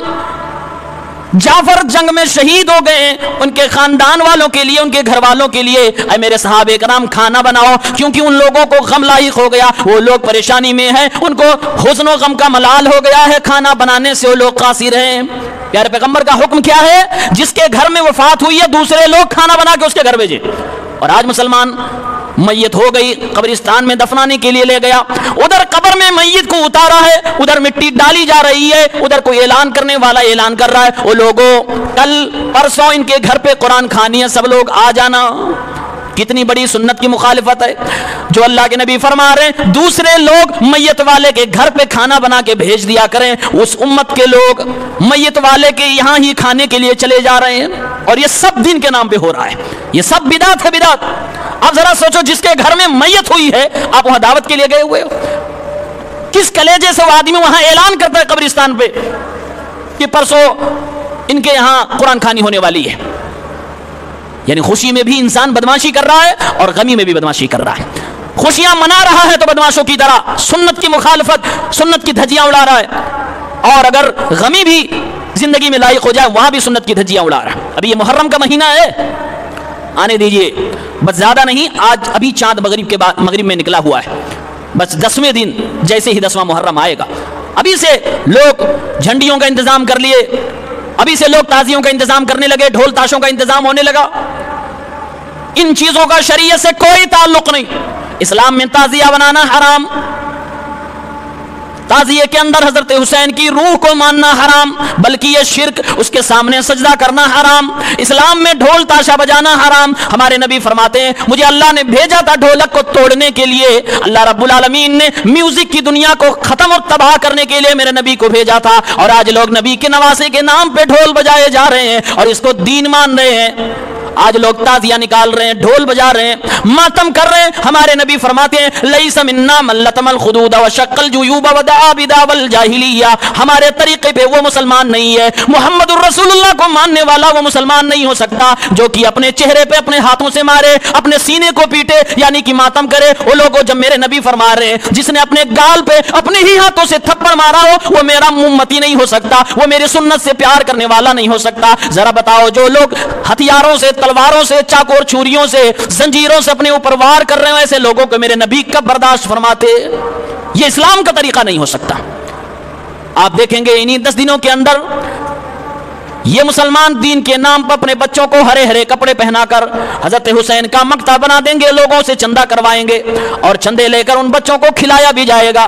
جعفر جنگ میں شہید ہو گئے, ان کے خاندان والوں کے لیے, ان کے گھر والوں کے لیے اے میرے صحابہ کرام کھانا بناؤ, کیونکہ ان لوگوں کو غم لاحق ہو گیا, وہ لوگ پریشانی میں ہیں, ان کو حزن و غم کا ملال ہو گیا ہے, کھانا بنانے سے وہ لوگ قاصر ہیں. پیارے پیغمبر کا حکم کیا ہے؟ جس کے گھر میں وفات ہوئی ہے دوسرے لوگ کھانا بنا کے اس کے گھر بھیجے. اور آج مسلمان میت ہو گئی, قبرستان میں دفنانے کے لیے لے گیا, ادھر قبر میں میت کو اتارا ہے, ادھر مٹی ڈالی جا رہی ہے, ادھر کوئی اعلان کرنے والا اعلان کر رہا ہے, وہ لوگوں کل پرسوں ان کے گھر پہ قرآن خوانی ہے, سب لوگ آ جانا. کتنی بڑی سنت کی مخالفت ہے جو اللہ کے نبی فرما رہے ہیں, دوسرے لوگ میت والے کے گھر پہ کھانا بنا کے بھیج دیا کریں. اس امت کے لوگ میت والے کے یہاں ہی کھانے کے لیے چلے جا رہے ہیں, اور یہ سب دین کے نام پہ ہو رہا ہے, یہ سب بدعت ہے, بدعت. اب ذرا سوچو, جس کے گھر میں میت ہوئی ہے آپ وہاں دعوت کے لیے گئے ہوئے ہو, کس کلیجے سے وہ آدمی وہاں اعلان کرتا ہے قبرستان پہ کہ پرسوں ان کے یہاں قرآن خوانی ہونے والی ہے. یعنی خوشی میں بھی انسان بدمعاشی کر رہا ہے اور غمی میں بھی بدمعاشی کر رہا ہے. خوشیاں منا رہا ہے تو بدمعاشوں کی طرح سنت کی مخالفت, سنت کی دھجیاں اڑا رہا ہے, اور اگر غمی بھی زندگی میں لائق ہو جائے وہاں بھی سنت کی دھجیاں اڑا رہا ہے. ابھی یہ محرم کا مہینہ ہے, آنے دیجئے, بس زیادہ نہیں, آج ابھی چاند مغرب کے بعد مغرب میں نکلا ہوا ہے, بس 10ویں دن جیسے ہی 10واں محرم آئے گا ابھی سے لوگ جھنڈیوں کا انتظام کر لیے, ابھی سے لوگ تازیوں کا انتظام کرنے لگے, ڈھول تاشوں کا انتظام ہونے لگا. ان چیزوں کا شریعت سے کوئی تعلق نہیں. اسلام میں تعزیہ بنانا حرام, تعزیے کے اندر حضرت حسین کی روح کو ماننا حرام, بلکہ یہ شرک, اس کے سامنے سجدہ کرنا حرام. اسلام میں ڈھول تاشا بجانا حرام. ہمارے نبی فرماتے ہیں مجھے اللہ نے بھیجا تھا ڈھولک کو توڑنے کے لیے, اللہ رب العالمین نے میوزک کی دنیا کو ختم اور تباہ کرنے کے لیے میرے نبی کو بھیجا تھا, اور آج لوگ نبی کے نواسے کے نام پہ ڈھول بجائے جا رہے ہیں اور اس کو دین مان رہے ہیں. آج لوگ تازیہ نکال رہے ہیں, ڈھول بجا رہے ہیں, ماتم کر رہے ہیں. ہمارے نبی فرماتے ہیں لیس منا من لطم الخدود وشق الجیوب ودعا بدعوى الجاہلیہ, ہمارے طریقے پہ وہ مسلمان نہیں ہے. محمد الرسول اللہ کو ماننے والا وہ مسلمان نہیں ہو سکتا جو کہ اپنے چہرے پہ اپنے ہاتھوں سے مارے, اپنے سینے کو پیٹے, یعنی کہ ماتم کرے. وہ لوگوں جب میرے نبی فرما رہے ہیں جس نے اپنے گال پہ اپنے ہی ہاتھوں سے تھپڑ مارا ہو وہ میرا امتی نہیں ہو سکتا, وہ میری سنت سے پیار کرنے والا نہیں ہو سکتا. ذرا بتاؤ, جو لوگ ہتھیاروں سے, تلواروں سے, چاقو اور چھریوں سے, زنجیروں سے اپنے اوپر وار کر رہے ہیں, ایسے لوگوں کو میرے نبی کب برداشت فرماتے؟ یہ اسلام کا طریقہ نہیں ہو سکتا. آپ دیکھیں گے انہی 10 دنوں کے اندر یہ مسلمان دین کے نام پر اپنے بچوں کو ہرے ہرے کپڑے پہنا کر حضرت حسین کا مقتا بنا دیں گے، لوگوں سے چندہ کروائیں گے اور چندے لے کر ان بچوں کو کھلایا بھی جائے گا،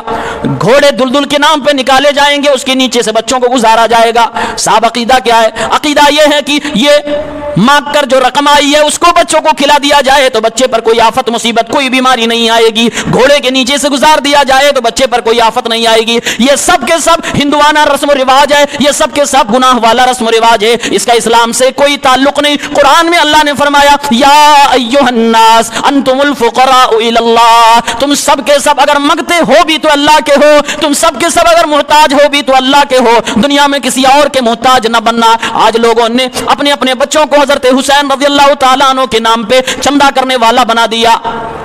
گھوڑے دلدل کے نام پہ نکالے جائیں گے، اس کے نیچے سے بچوں کو گزارا جائے گا۔ صاحب عقیدہ کیا ہے؟ عقیدہ یہ ہے کہ یہ مانگ کر جو رقم آئی ہے اس کو بچوں کو کھلا دیا جائے تو بچے پر کوئی آفت مصیبت کوئی بیماری نہیں آئے گی، گھوڑے کے نیچے سے گزار دیا جائے تو بچے پر کوئی آفت نہیں آئے گی۔ یہ سب کے سب ہندوانہ رسم و رواج ہے، یہ سب کے سب گناہ والا رسم و رواج ہے، اس کا اسلام سے کوئی تعلق نہیں۔ قرآن میں اللہ نے فرمایا یا ایھا الناس انتم الفقراء الی اللہ، تم سب کے سب اگر مانگتے ہو بھی تو اللہ کے ہو، تم سب کے سب اگر محتاج ہو بھی تو اللہ کے ہو، دنیا میں کسی اور کے محتاج نہ بننا۔ آج لوگوں نے اپنے اپنے بچوں کو حضرت حسین رضی اللہ تعالیٰ عنہ کے نام پہ چندہ کرنے والا بنا دیا۔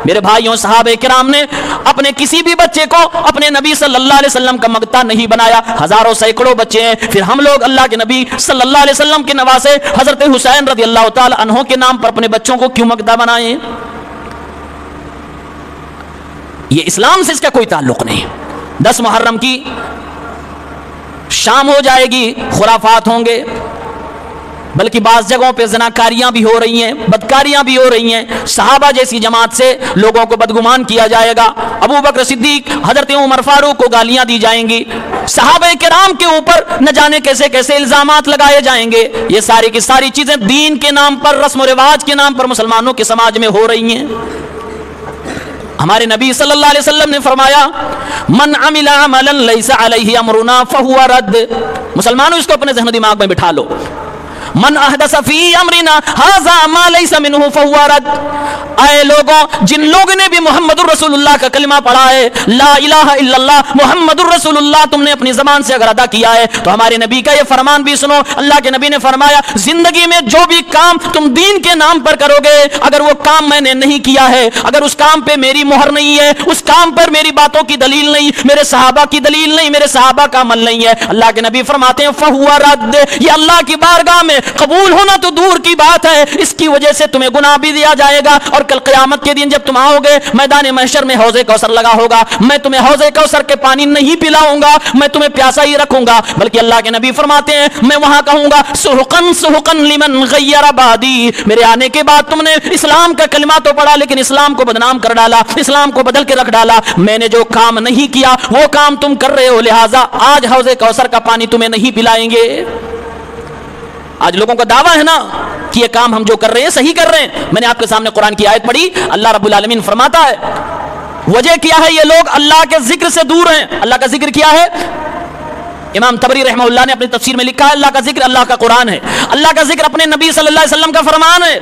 میرے بھائیوں، صحابہ کرام نے اپنے کسی بھی بچے کو اپنے نبی صلی اللہ علیہ وسلم کا مقتا نہیں بنایا، ہزاروں سینکڑوں بچے ہیں، پھر ہم لوگ اللہ کے نبی صلی اللہ علیہ وسلم کے نواسے حضرت حسین رضی اللہ تعالی عنہ کے نام پر اپنے بچوں کو کیوں مقتا بنائیں؟ یہ اسلام سے اس کا کوئی تعلق نہیں۔ 10 محرم کی شام ہو جائے گی، خرافات ہوں گے، بلکہ بعض جگہوں پہ زناکاریاں بھی ہو رہی ہیں، بدکاریاں بھی ہو رہی ہیں، صحابہ جیسی جماعت سے لوگوں کو بدگمان کیا جائے گا، ابو بکر صدیق حضرت عمر فاروق کو گالیاں دی جائیں گی، صحابہ کرام کے اوپر نہ جانے کیسے کیسے الزامات لگائے جائیں گے۔ یہ ساری کی ساری چیزیں دین کے نام پر، رسم و رواج کے نام پر مسلمانوں کے سماج میں ہو رہی ہیں۔ ہمارے نبی صلی اللہ علیہ وسلم نے فرمایا من عمل عملا لیس علیہ امرنا فہو رد۔ مسلمانوں اس کو اپنے ذہن و دماغ میں بٹھا لو، من احدث فی امرنا ھذا ما لیس منہ فہو رد۔ اے لوگوں، جن لوگوں نے بھی محمد الرسول اللہ کا کلمہ پڑھا ہے، لا الہ الا اللہ محمد الرسول اللہ تم نے اپنی زبان سے اگر ادا کیا ہے تو ہمارے نبی کا یہ فرمان بھی سنو۔ اللہ کے نبی نے فرمایا زندگی میں جو بھی کام تم دین کے نام پر کرو گے، اگر وہ کام میں نے نہیں کیا ہے، اگر اس کام پہ میری مہر نہیں ہے، اس کام پر میری باتوں کی دلیل نہیں، میرے صحابہ کی دلیل نہیں، میرے صحابہ کا عمل نہیں ہے، اللہ کے نبی فرماتے ہیں فہو رد۔ یہ اللہ کی بارگاہ میں قبول ہونا تو دور کی بات ہے، اس کی وجہ سے تمہیں گناہ بھی دیا جائے گا، اور کل قیامت کے دن جب تم آؤ گے میدان محشر میں حوض کوثر لگا ہوگا، میں تمہیں حوض کوثر کے پانی نہیں پلاؤں گا، میں تمہیں پیاسا ہی رکھوں گا، بلکہ اللہ کے نبی فرماتے ہیں میں وہاں کہوں گا سحقن سحقن لمن غیر بعدی، میرے آنے کے بعد تم نے اسلام کا کلمہ تو پڑھا لیکن اسلام کو بدنام کر ڈالا، اسلام کو بدل کے رکھ ڈالا، میں نے جو کام نہیں کیا وہ کام تم کر رہے ہو، لہٰذا آج حوض کوثر کا پانی تمہیں نہیں پلائیں گے۔ آج لوگوں کا دعویٰ ہے نا کہ یہ کام ہم جو کر رہے ہیں صحیح کر رہے ہیں۔ میں نے آپ کے سامنے قرآن کی آیت پڑھی، اللہ رب العالمین فرماتا ہے وجہ کیا ہے یہ لوگ اللہ کے ذکر سے دور ہیں۔ اللہ کا ذکر کیا ہے؟ امام طبری رحمہ اللہ نے اپنی تفسیر میں لکھا ہے اللہ کا ذکر اللہ کا قرآن ہے، اللہ کا ذکر اپنے نبی صلی اللہ علیہ وسلم کا فرمان ہے،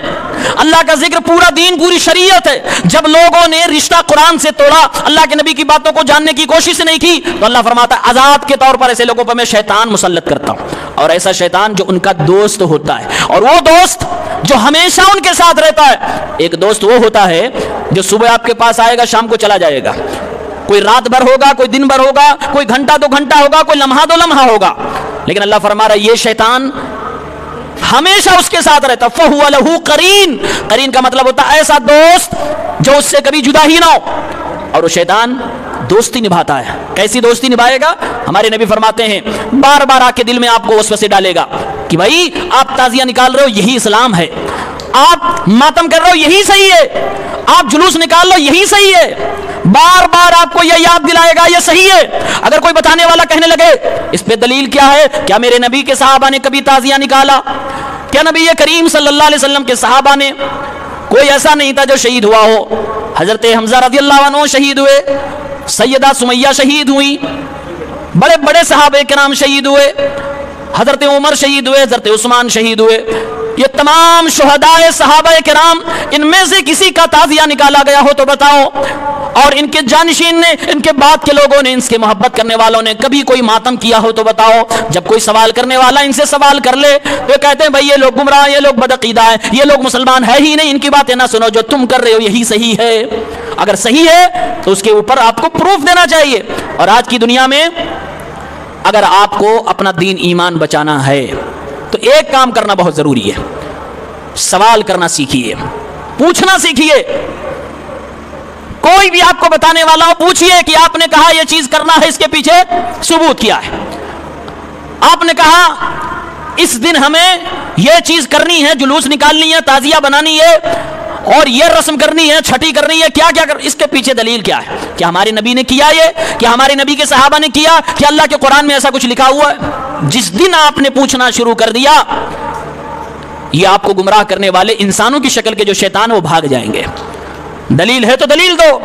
اللہ کا ذکر پورا دین پوری شریعت ہے۔ جب لوگوں نے رشتہ قرآن سے توڑا، اللہ کے نبی کی باتوں کو جاننے کی کوشش نہیں کی، تو اللہ فرماتا ہے آزاد کے طور پر ایسے لوگوں پر میں شیطان مسلط کرتا ہوں، اور ایسا شیطان جو ان کا دوست ہوتا ہے، اور وہ دوست جو ہمیشہ ان کے ساتھ رہتا ہے۔ ایک دوست وہ ہوتا ہے جو صبح آپ کے پاس آئے گا شام کو چلا جائے گا، کوئی رات بھر ہوگا، کوئی دن بھر ہوگا، کوئی گھنٹہ دو گھنٹہ ہوگا، کوئی لمحہ دو لمحہ ہوگا، لیکن اللہ فرما رہا ہے یہ شیطان ہمیشہ اس کے ساتھ رہتا۔ فَهُوَ لَهُ قَرِينٌ، قرین کا مطلب ہوتا ہے ایسا دوست جو اس سے کبھی جدا ہی نہ ہو، اور وہ شیطان دوستی نبھاتا ہے۔ کیسی دوستی نبھائے گا؟ ہمارے نبی فرماتے ہیں بار بار آ کے دل میں آپ کو وسوسے ڈالے گا کہ بھائی آپ تازیہ نکال رہے ہو یہی اسلام ہے، آپ ماتم کر رہے ہو یہی صحیح ہے، آپ جلوس نکال لو یہی صحیح ہے، بار بار آپ کو یہ یاد دلائے گا یہ صحیح ہے۔ اگر کوئی بتانے والا کہنے لگے اس پہ دلیل کیا ہے؟ کیا میرے نبی کے صحابہ نے کبھی تازیہ نکالا؟ کیا نبی کریم صلی اللہ علیہ وسلم کے صحابہ نے کوئی ایسا نہیں تھا جو شہید ہوا ہو؟ حضرت حمزہ رضی اللہ عنہ شہید ہوئے، سیدہ سمیہ شہید ہوئی، بڑے بڑے صحابہ کرام شہید ہوئے، حضرت عمر شہید ہوئے، حضرت عثمان شہید ہوئے، یہ تمام شہداء صحابہ کرام ان میں سے کسی کا تعزیہ نکالا گیا ہو تو بتاؤ؟ اور ان کے جانشین نے، ان کے بعد کے لوگوں نے، ان سے محبت کرنے والوں نے کبھی کوئی ماتم کیا ہو تو بتاؤ؟ جب کوئی سوال کرنے والا ان سے سوال کر لے تو کہتے ہیں بھائی یہ لوگ گمراہ، یہ لوگ بدعقیدہ ہیں، یہ لوگ مسلمان ہے ہی نہیں، ان کی باتیں نہ سنو، جو تم کر رہے ہو یہی صحیح ہے۔ اگر صحیح ہے تو اس کے اوپر آپ کو پروف دینا چاہیے۔ اور آج کی دنیا میں اگر آپ کو اپنا دین ایمان بچانا ہے تو ایک کام کرنا بہت ضروری ہے، سوال کرنا سیکھیے، پوچھنا سیکھیے۔ کوئی بھی آپ کو بتانے والا ہو پوچھئے کہ آپ نے کہا یہ چیز کرنا ہے، اس کے پیچھے ثبوت کیا ہے؟ آپ نے کہا اس دن ہمیں یہ چیز کرنی ہے، جلوس نکالنی ہے، تعزیہ بنانی ہے، اور یہ رسم کرنی ہے، چھٹی کرنی ہے، کیا کیا کر، اس کے پیچھے دلیل کیا ہے؟ کیا ہمارے نبی نے کیا یہ؟ کیا ہمارے نبی کے صحابہ نے کیا؟ کیا اللہ کے قرآن میں ایسا کچھ لکھا ہوا ہے؟ جس دن آپ نے پوچھنا شروع کر دیا، یہ آپ کو گمراہ کرنے والے انسانوں کی شکل کے جو شیطان وہ بھاگ جائیں گے۔ دلیل ہے تو دلیل دو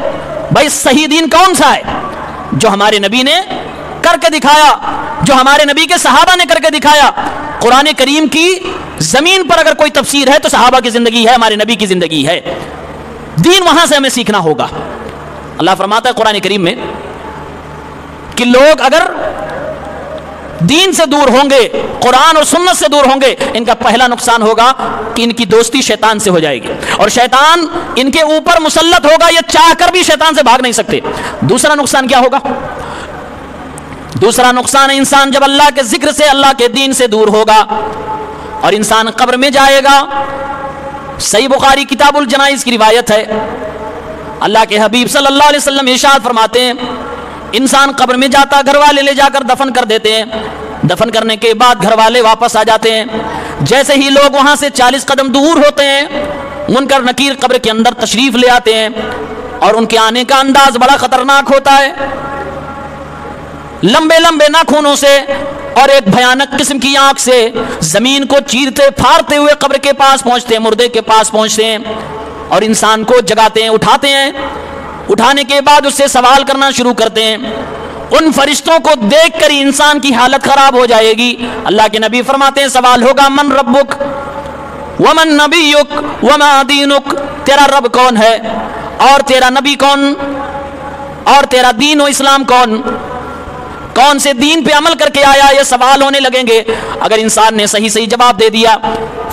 بھائی، صحیح دین کون سا ہے؟ جو ہمارے نبی نے کر کے دکھایا، جو ہمارے نبی کے صحابہ نے کر کے دکھایا۔ قرآن کریم کی زمین پر اگر کوئی تفسیر ہے تو صحابہ کی زندگی ہے، ہمارے نبی کی زندگی ہے، دین وہاں سے ہمیں سیکھنا ہوگا۔ اللہ فرماتا ہے قرآن کریم میں کہ لوگ اگر دین سے دور ہوں گے، قرآن اور سنت سے دور ہوں گے، ان کا پہلا نقصان ہوگا کہ ان کی دوستی شیطان سے ہو جائے گی، اور شیطان ان کے اوپر مسلط ہوگا، یہ چاہ کر بھی شیطان سے بھاگ نہیں سکتے۔ دوسرا نقصان کیا ہوگا؟ دوسرا نقصان ہے انسان جب اللہ کے ذکر سے، اللہ کے دین سے دور ہوگا اور انسان قبر میں جائے گا۔ صحیح بخاری کتاب الجنائز کی روایت ہے، اللہ کے حبیب صلی اللہ علیہ وسلم ارشاد فرماتے ہیں انسان قبر میں جاتا، گھر والے لے جا کر دفن کر دیتے ہیں، دفن کرنے کے بعد گھر والے واپس آ جاتے ہیں۔ جیسے ہی لوگ وہاں سے 40 قدم دور ہوتے ہیں، منکر نکیر قبر کے اندر تشریف لے آتے ہیں، اور ان کے آنے کا انداز بڑا خطرناک ہوتا ہے، لمبے لمبے ناخنوں سے اور ایک بھیانک قسم کی آنکھ سے زمین کو چیرتے پھاڑتے ہوئے قبر کے پاس پہنچتے ہیں، مردے کے پاس پہنچتے ہیں، اور انسان کو جگاتے ہیں، اٹھاتے ہیں۔ اٹھانے کے بعد اس سے سوال کرنا شروع کرتے ہیں۔ ان فرشتوں کو دیکھ کر انسان کی حالت خراب ہو جائے گی۔ اللہ کے نبی فرماتے ہیں سوال ہوگا من ربک ومن نبیک وما دینک، تیرا رب کون ہے اور تیرا نبی کون، اور تیرا دین و اسلام کون، کون سے دین پہ عمل کر کے آیا، یہ سوال ہونے لگیں گے۔ اگر انسان نے صحیح صحیح جواب دے دیا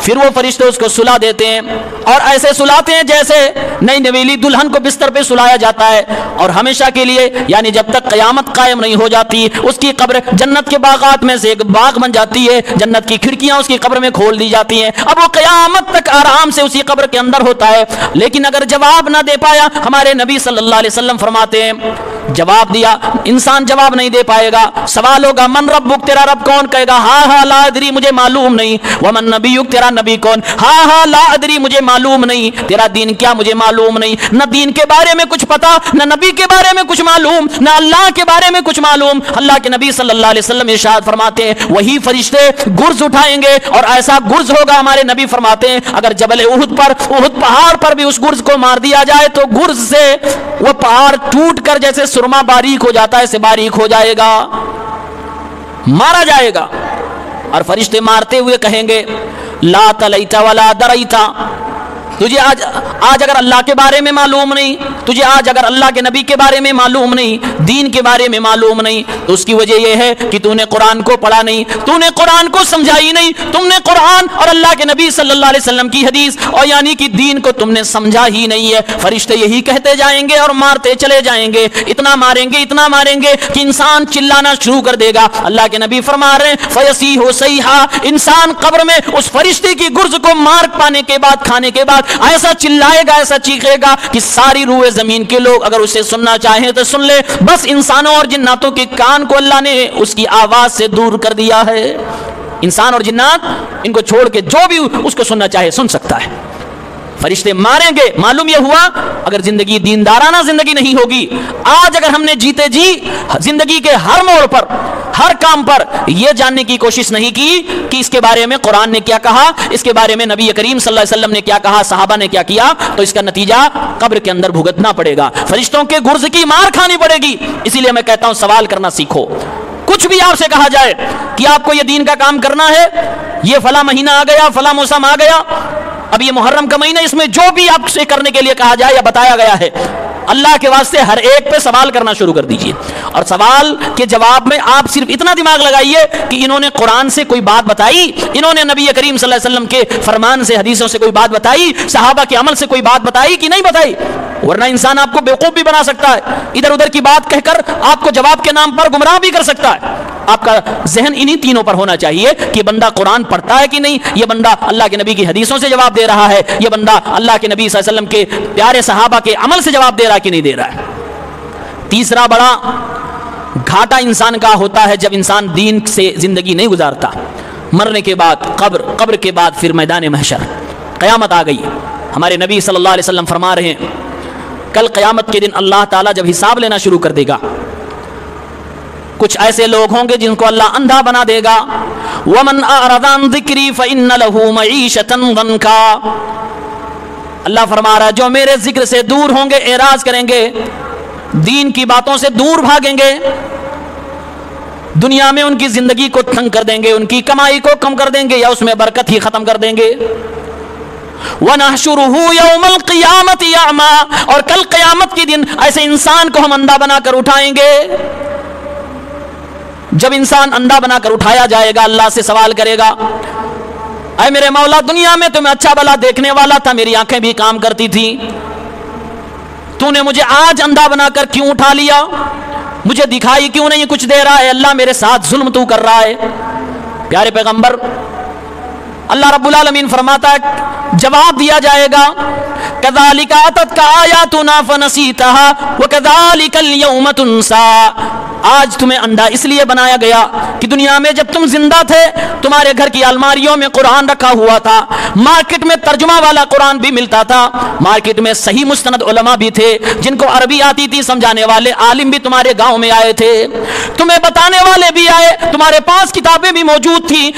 پھر وہ فرشتے اس کو سلا دیتے ہیں، اور ایسے سلاتے ہیں جیسے نئی نویلی دلہن کو بستر پہ سلایا جاتا ہے، اور ہمیشہ کے لیے، یعنی جب تک قیامت قائم نہیں ہو جاتی، اس کی قبر جنت کے باغات میں سے ایک باغ بن جاتی ہے، جنت کی کھڑکیاں اس کی قبر میں کھول دی جاتی ہیں، اب وہ قیامت تک آرام سے اسی قبر کے اندر ہوتا ہے۔ لیکن اگر جواب نہ دے پایا، ہمارے نبی صلی اللہ علیہ وسلم فرماتے ہیں جواب دیا، انسان جواب نہیں دے پائے گا، سوال ہوگا من ربک، تیرا رب کون، کہے گا ہاں ہاں لا ادری، مجھے معلوم نہیں، ومن نبیک، تیرا نبی کون، ہاں ہاں لا ادری، مجھے معلوم نہیں، تیرا دین کیا، مجھے معلوم نہیں، نہ دین کے بارے میں کچھ پتا، نہ نبی کے بارے میں کچھ معلوم، نہ اللہ کے بارے میں کچھ معلوم۔ اللہ کے نبی صلی اللہ علیہ وسلم ارشاد فرماتے ہیں وہی فرشتے گرز اٹھائیں گے، اور ایسا گرز ہوگا، ہمارے نبی فرماتے ہیں اگر جبل احد پر، احد پہاڑ پر بھی اس گرز کو مار دیا جائے تو گرز سے وہ پہاڑ ٹوٹ کر جیسے سرما باریک ہو جاتا ہے ایسے باریک ہو جائے گا، مارا جائے گا۔ اور فرشتے مارتے ہوئے کہیں گے لا تلیتا ولا دریتا، تجھے آج اگر اللہ کے بارے میں معلوم نہیں، تجھے آج اگر اللہ کے نبی کے بارے میں معلوم نہیں، دین کے بارے میں معلوم نہیں، تو اس کی وجہ یہ ہے کہ تو نے قرآن کو پڑھا نہیں، تو نے قرآن کو سمجھا ہی نہیں، تم نے قرآن اور اللہ کے نبی صلی اللہ علیہ وسلم کی حدیث اور یعنی کہ دین کو تم نے سمجھا ہی نہیں ہے۔ فرشتے یہی کہتے جائیں گے اور مارتے چلے جائیں گے، اتنا ماریں گے اتنا ماریں گے کہ انسان چلانا شروع کر دے گا۔ اللہ کے نبی فرما رہے ہیں فیصیح صیحا، انسان قبر میں اس فرشتے کی گرز کو مار پانے کے بعد، کھانے کے بعد ایسا چلائے گا، ایسا چیخے گا کہ ساری روئے زمین کے لوگ اگر اسے سننا چاہیں تو سن لے، بس انسانوں اور جناتوں کے کان کو اللہ نے اس کی آواز سے دور کر دیا ہے۔ انسان اور جنات ان کو چھوڑ کے جو بھی اس کو سننا چاہے سن سکتا ہے۔ فرشتے ماریں گے، معلوم یہ ہوا اگر زندگی دیندارانہ زندگی نہیں ہوگی، آج اگر ہم نے جیتے جی زندگی کے ہر موڑ پر، ہر کام پر یہ جاننے کی کوشش نہیں کی کہ اس کے بارے میں قرآن نے کیا کہا، اس کے بارے میں نبی کریم صلی اللہ علیہ وسلم نے کیا کہا، صحابہ نے کیا کیا، تو اس کا نتیجہ قبر کے اندر بھگتنا پڑے گا، فرشتوں کے گرز کی مار کھانی پڑے گی۔ اسی لیے میں کہتا ہوں سوال کرنا سیکھو۔ کچھ بھی آپ سے کہا جائے کہ آپ کو یہ دین کا کام کرنا ہے، یہ فلاں مہینہ آ گیا، فلاں موسم آ گیا، اب یہ محرم کا مہینہ، اس میں جو بھی آپ سے کرنے کے لیے کہا جائے یا بتایا گیا ہے، اللہ کے واسطے ہر ایک پہ سوال کرنا شروع کر دیجئے، اور سوال کے جواب میں آپ صرف اتنا دماغ لگائیے کہ انہوں نے قرآن سے کوئی بات بتائی، انہوں نے نبی کریم صلی اللہ علیہ وسلم کے فرمان سے، حدیثوں سے کوئی بات بتائی، صحابہ کے عمل سے کوئی بات بتائی کہ نہیں بتائی، ورنہ انسان آپ کو بیوقوف بھی بنا سکتا ہے، ادھر ادھر کی بات کہہ کر آپ کو جواب کے نام پر گمراہ بھی کر سکتا ہے۔ آپ کا ذہن انہی تینوں پر ہونا چاہیے کہ بندہ قرآن پڑھتا ہے کہ نہیں، یہ بندہ اللہ کے نبی کی حدیثوں سے جواب دے رہا ہے، یہ بندہ اللہ کے نبی صلی اللہ علیہ وسلم کے پیارے صحابہ کے عمل سے جواب دے رہا ہے کہ نہیں دے رہا ہے۔ تیسرا بڑا گھاٹا انسان کا ہوتا ہے جب انسان دین سے زندگی نہیں گزارتا. مرنے کے بعد قبر، قبر کے بعد پھر میدان محشر، قیامت آ گئی. ہمارے نبی صلی اللہ علیہ وسلم فرما رہے ہیں کل قیامت کے دن اللہ تعالیٰ جب حساب لینا شروع کر دے گا، کچھ ایسے لوگ ہوں گے جن کو اللہ اندھا بنا دے گا. وَمَنْ أَعْرَضَ عَنْ ذِكْرِي فَإِنَّ لَهُ مَعِيشَةً ضَنْكًا. اللہ فرما رہا ہے جو میرے ذکر سے دور ہوں گے، اعراض کریں گے، دین کی باتوں سے دور بھاگیں گے، دنیا میں ان کی زندگی کو تنگ کر دیں گے، ان کی کمائی کو کم کر دیں گے یا اس میں برکت ہی ختم کر دیں گے. وَنَحْشُرُهُ يَوْمَ الْقِيَامَةِ أَعْمَى. اور کل قیامت کے دن ایسے انسان کو ہم اندھا بنا کر اٹھائیں گے. جب انسان اندھا بنا کر اٹھایا جائے گا، اللہ سے سوال کرے گا اے میرے مولا، دنیا میں تو میں اچھا بھلا دیکھنے والا تھا، میری آنکھیں بھی کام کرتی تھی، تو نے مجھے آج اندھا بنا کر کیوں اٹھا لیا؟ مجھے دکھائی کیوں نہیں کچھ دے رہا ہے؟ اللہ میرے ساتھ ظلم تو کر رہا ہے. پیارے پیغمبر اللہ رب العالمین فرماتا ہے جواب دیا جائے گا كَذَلِكَ أَتَتْكَ آيَاتُنَا فَنَسِيتَهَا وَكَذَلِكَ الْيَوْمَ تُنْسَى. آج تمہیں اندھا اس لیے بنایا گیا کہ دنیا میں جب تم زندہ تھے تمہارے گھر کی الماریوں میں قرآن رکھا ہوا تھا، مارکیٹ میں ترجمہ والا قرآن بھی ملتا تھا، مارکیٹ میں صحیح مستند علماء بھی تھے جن کو عربی آتی تھی، سمجھانے والے عالم بھی تمہارے گاؤں میں آئے تھے، تمہیں بتانے والے بھی آئے، تمہارے پاس کتابیں بھی موجود تھی،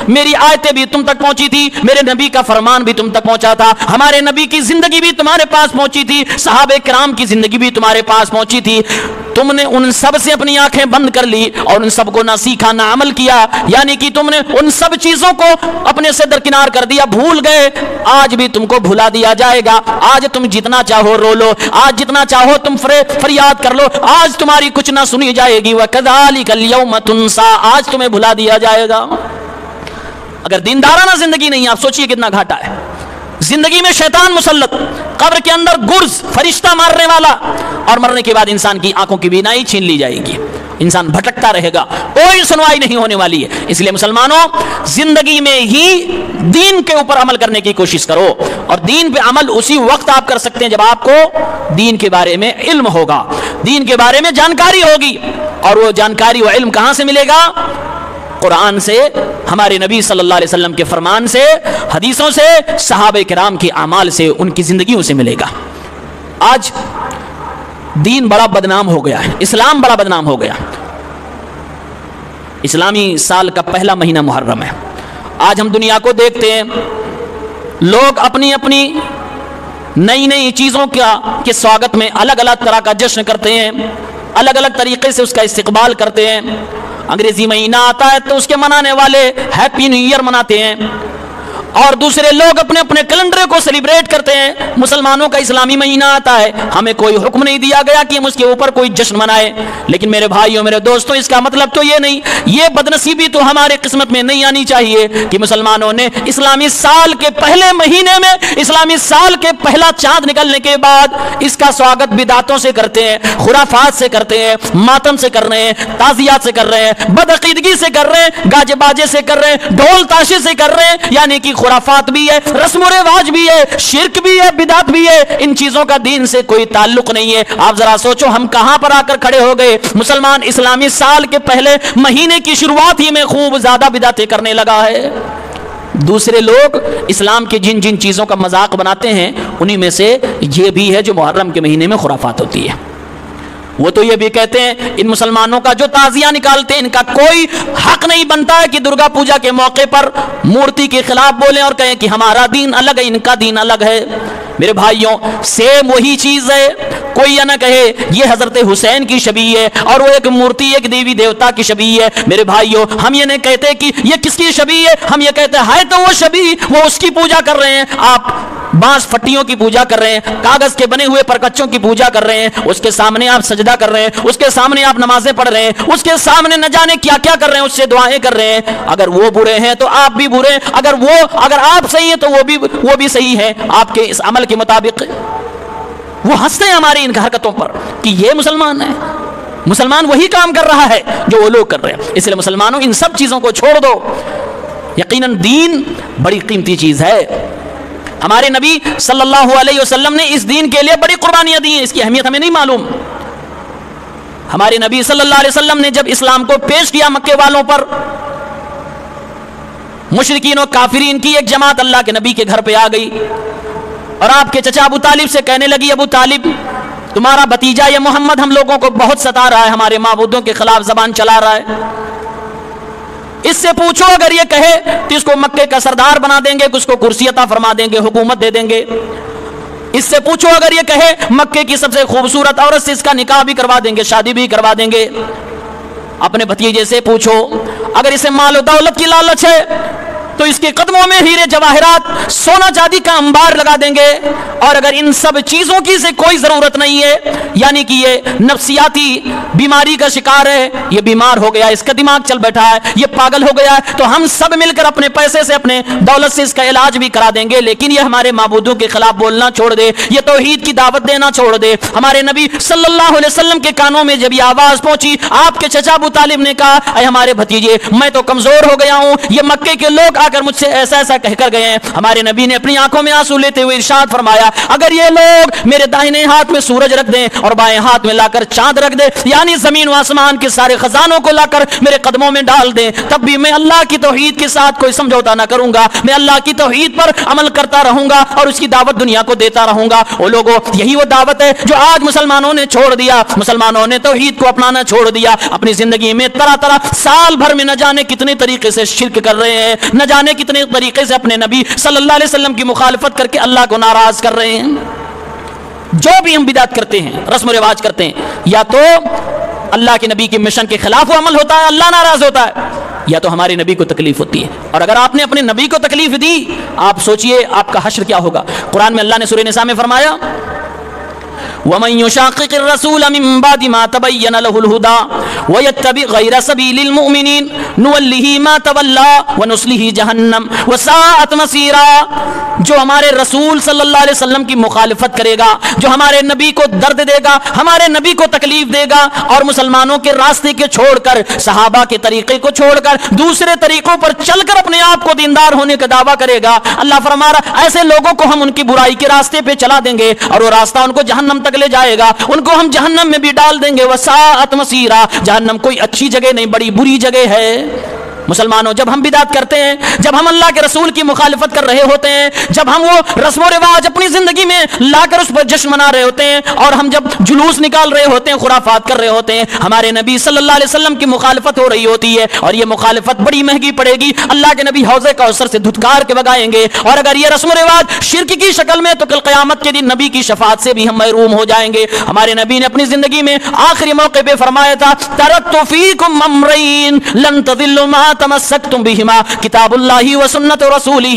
میری آیتیں بھی تم تک پہنچی تھی، میرے نبی کا فرمان بھی تم تک پہنچا تھا، ہمارے نبی کی زندگی بھی تمہارے پاس پہنچی تھی، صحابہ کرام کی زندگی بھی تمہارے پاس پہنچی تھی. تم نے ان سب سے اپنی آنکھیں بند کر لی اور ان سب کو نہ سیکھا نہ عمل کیا، یعنی کہ تم نے ان سب چیزوں کو اپنے سے درکنار کر دیا، بھول گئے. آج بھی تم کو بھلا دیا جائے گا. آج تم جتنا چاہو رو لو، آج جتنا چاہو تم فریاد کر لو، آج تمہاری کچھ نہ سنی جائے گی. وَكَذَلِكَ الْيَوْمَ تُنْسَى. آج تمہیں بھلا دیا جائے گا. اگر دیندارانہ زندگی نہیں، آپ سوچئے کتنا گھاٹا ہے. زندگی میں شیطان مسلط، قبر کے اندر گرز فرشتہ مارنے والا، اور مرنے کے بعد انسان کی آنکھوں کی بینائی چھین لی جائے گی، انسان بھٹکتا رہے گا، کوئی سنوائی نہیں ہونے والی ہے. اس لیے مسلمانوں زندگی میں ہی دین کے اوپر عمل کرنے کی کوشش کرو، اور دین پہ عمل اسی وقت آپ کر سکتے ہیں جب آپ کو دین کے بارے میں علم ہوگا، دین کے بارے میں جانکاری ہوگی. اور وہ جانکاری و علم کہاں سے ملے گا؟ قرآن سے، ہمارے نبی صلی اللہ علیہ وسلم کے فرمان سے، حدیثوں سے، صحابہ کرام کی اعمال سے، ان کی زندگیوں سے ملے گا. آج دین بڑا بدنام ہو گیا ہے، اسلام بڑا بدنام ہو گیا. اسلامی سال کا پہلا مہینہ محرم ہے. آج ہم دنیا کو دیکھتے ہیں، لوگ اپنی اپنی نئی نئی چیزوں کے سواگت میں الگ الگ طرح کا جشن کرتے ہیں، الگ الگ طریقے سے اس کا استقبال کرتے ہیں. انگریزی مہینہ آتا ہے تو اس کے منانے والے ہیپی نیو ایئر مناتے ہیں، اور دوسرے لوگ اپنے اپنے کیلنڈر کو سیلیبریٹ کرتے ہیں. مسلمانوں کا اسلامی مہینہ آتا ہے، ہمیں کوئی حکم نہیں دیا گیا کہ ہم اس کے اوپر کوئی جشن منائے. لیکن میرے بھائیوں، میرے دوستوں، اس کا مطلب تو یہ نہیں، یہ بدنصیبی تو ہمارے قسمت میں نہیں آنی چاہیے کہ مسلمانوں نے اسلامی سال کے پہلے مہینے میں، اسلامی سال کے پہلا چاند نکلنے کے بعد اس کا سواگت بدعتوں سے کرتے ہیں، خرافات سے کرتے ہیں، ماتم سے کر رہے ہیں، تعزیات سے کر رہے ہیں، بدعقیدگی سے کر رہے ہیں، گاجے باجے سے کر رہے ہیں، ڈھول تاشے سے کر رہے ہیں. یعنی کہ خرافات بھی ہے، رسم و رواج بھی ہے، شرک بھی ہے، بدعت بھی ہے. ان چیزوں کا دین سے کوئی تعلق نہیں ہے. آپ ذرا سوچو ہم کہاں پر آ کر کھڑے ہو گئے. مسلمان اسلامی سال کے پہلے مہینے کی شروعات ہی میں خوب زیادہ بدعتیں کرنے لگا ہے. دوسرے لوگ اسلام کے جن جن چیزوں کا مذاق بناتے ہیں انہی میں سے یہ بھی ہے جو محرم کے مہینے میں خرافات ہوتی ہے. وہ تو یہ بھی کہتے ہیں ان مسلمانوں کا جو تعزیہ نکالتے ہیں ان کا کوئی حق نہیں بنتا ہے کہ درگا پوجا کے موقع پر مورتی کے خلاف بولیں اور کہیں کہ ہمارا دین الگ ہے، ان کا دین الگ ہے. میرے بھائیوں، سیم وہی چیز ہے. کوئی یہ نہ کہے یہ حضرت حسین کی شبیہ ہے اور وہ ایک مورتی ایک دیوی دیوتا کی شبیہ ہے. میرے بھائیوں، ہم یہ نہیں کہتے کہ یہ کس کی شبیہ ہے، ہم یہ کہتے ہیں تو وہ شبیہ، وہ اس کی پوجا کر رہے ہیں. آپ بانس پھٹیوں کی پوجا کر رہے ہیں، کاغذ کے بنے ہوئے پرکچوں کی پوجا کر رہے ہیں، اس کے سامنے آپ سجدہ کر رہے ہیں، اس کے سامنے آپ نمازیں پڑھ رہے ہیں، اس کے سامنے نہ جانے کیا کیا کر رہے ہیں، اس سے دعائیں کر رہے ہیں. اگر وہ برے ہیں تو آپ بھی برے ہیں، اگر آپ صحیح ہیں تو وہ بھی صحیح ہے آپ کے اس عمل کے مطابق. وہ ہنستے ہیں ہماری ان حرکتوں پر کہ یہ مسلمان ہے. مسلمان وہی کام کر رہا ہے جو وہ لوگ کر رہے ہیں. اس لیے مسلمانوں ان سب چیزوں کو چھوڑ دو. یقیناً دین بڑی قیمتی چیز ہے. ہمارے نبی صلی اللہ علیہ وسلم نے اس دین کے لیے بڑی قربانیاں دی ہیں. اس کی اہمیت ہمیں نہیں معلوم. ہمارے نبی صلی اللہ علیہ وسلم نے جب اسلام کو پیش کیا مکے والوں پر، مشرکین و کافرین کی ایک جماعت اللہ کے نبی کے گھر پہ آ گئی اور آپ کے چچا ابو طالب سے کہنے لگی، ابو طالب تمہارا بھتیجا یہ محمد ہم لوگوں کو بہت ستا رہا ہے، ہمارے معبودوں کے خلاف زبان چلا رہا ہے، اس سے پوچھو اگر یہ کہے تو اس کو مکے کا سردار بنا دیں گے، اس کو کرسی عطا فرما دیں گے، حکومت دے دیں گے۔ اس سے پوچھو اگر یہ کہے مکے کی سب سے خوبصورت عورت سے اس کا نکاح بھی کروا دیں گے، شادی بھی کروا دیں گے۔ اپنے بھتیجے سے پوچھو اگر اسے مال و دولت کی لالچ ہے تو اس کے قدموں میں ہیرے جواہرات سونا چاندی کا انبار لگا دیں گے، اور اگر ان سب چیزوں کی سے کوئی ضرورت نہیں ہے، یعنی کہ یہ نفسیاتی بیماری کا شکار ہے، یہ بیمار ہو گیا، اس کا دماغ چل بیٹھا ہے، یہ پاگل ہو گیا ہے، تو ہم سب مل کر اپنے پیسے سے اپنے دولت سے اس کا علاج بھی کرا دیں گے، لیکن یہ ہمارے معبودوں کے خلاف بولنا چھوڑ دے، یہ توحید کی دعوت دینا چھوڑ دے۔ ہمارے نبی صلی اللہ علیہ وسلم کے کانوں میں جب یہ آواز پہنچی، آپ کے چچا ابو طالب نے کہا، اے ہمارے بھتیجے میں تو کمزور ہو گیا ہوں، یہ مکے کے لوگ آ کر مجھ سے ایسا ایسا کہہ کر گئے ہیں۔ ہمارے نبی نے اپنی آنکھوں میں آنسو لیتے ہوئے ارشاد فرمایا، اگر یہ لوگ میرے داہنے ہاتھ میں سورج رکھ دیں اور بائیں ہاتھ میں لا کر چاند رکھ دیں، یعنی زمین و آسمان کے سارے خزانوں کو لا کر میرے قدموں میں ڈال دیں، تب بھی میں اللہ کی توحید کے ساتھ کوئی سمجھوتا نہ کروں گا، میں اللہ کی توحید پر عمل کرتا رہوں گا اور اس کی دعوت دنیا کو دیتا رہوں گا۔ وہ لوگوں یہی وہ دعوت ہے جو آج مسلمانوں نے چھوڑ دیا، مسلمانوں نے توحید کو اپنانا چھوڑ دیا، اپنی زندگی میں طرح طرح سال بھر میں نہ جانے کتنے طریقے سے شرک کر رہے ہیں، نہ جانے کتنے طریقے سے اپنے نبی صلی اللہ علیہ وسلم کی مخالفت کر کے اللہ کو ناراض کر رہے ہیں۔ جو بھی ہم بدعت کرتے ہیں، رسم و رواج کرتے ہیں، یا تو اللہ کے نبی کے مشن کے خلاف وہ عمل ہوتا ہے، اللہ ناراض ہوتا ہے، یا تو ہمارے نبی کو تکلیف ہوتی ہے۔ اور اگر آپ نے اپنے نبی کو تکلیف دی، آپ سوچئے آپ کا حشر کیا ہوگا۔ قرآن میں اللہ نے سورہ نساء میں فرمایا، وَمَن يُشَاقِقِ الرَّسُولَ مِن بَعْدِ مَا تَبَيَّنَ لَهُ الْهُدَى وَيَتَّبِعْ غَيْرَ سَبِيلِ الْمُؤْمِنِينَ نُوَلِّهِ مَا تَوَلَّى وَنُصْلِهِ جَهَنَّمَ وَسَاءَتْ مَصِيرًا۔ جو ہمارے رسول صلی اللہ علیہ وسلم کی مخالفت کرے گا، جو ہمارے نبی کو درد دے گا، ہمارے نبی کو تکلیف دے گا، اور مسلمانوں کے راستے کے چھوڑ کر، صحابہ کے طریقے کو چھوڑ کر دوسرے طریقوں پر چل کر اپنے آپ کو دیندار ہونے کا دعویٰ کرے گا، اللہ فرما رہا ایسے لوگوں کو ہم ان کی برائی کے راستے پہ چلا دیں گے اور وہ راستہ ان کو جہنم تک لے جائے گا، ان کو ہم جہنم میں بھی ڈال دیں گے۔ وساءت مصیرا، جہنم کوئی اچھی جگہ نہیں، بڑی بری جگہ ہے۔ مسلمانوں، جب ہم بدعت کرتے ہیں، جب ہم اللہ کے رسول کی مخالفت کر رہے ہوتے ہیں، جب ہم وہ رسم و رواج اپنی زندگی میں لا کر اس پر جشن منا رہے ہوتے ہیں، اور ہم جب جلوس نکال رہے ہوتے ہیں، خرافات کر رہے ہوتے ہیں، ہمارے نبی صلی اللہ علیہ وسلم کی مخالفت ہو رہی ہوتی ہے، اور یہ مخالفت بڑی مہنگی پڑے گی۔ اللہ کے نبی حوض کوثر سے دھتکار کے بگائیں گے، اور اگر یہ رسم و رواج شرک کی شکل میں، تو کل قیامت کے دن نبی کی شفاعت سے بھی ہم محروم ہو جائیں گے۔ ہمارے نبی نے اپنی زندگی میں آخری موقع پہ فرمایا تھا، ترکت فیکم امرین لن تضلوا ما تمسکتم بہما کتاب اللہ و سنت رسولہ۔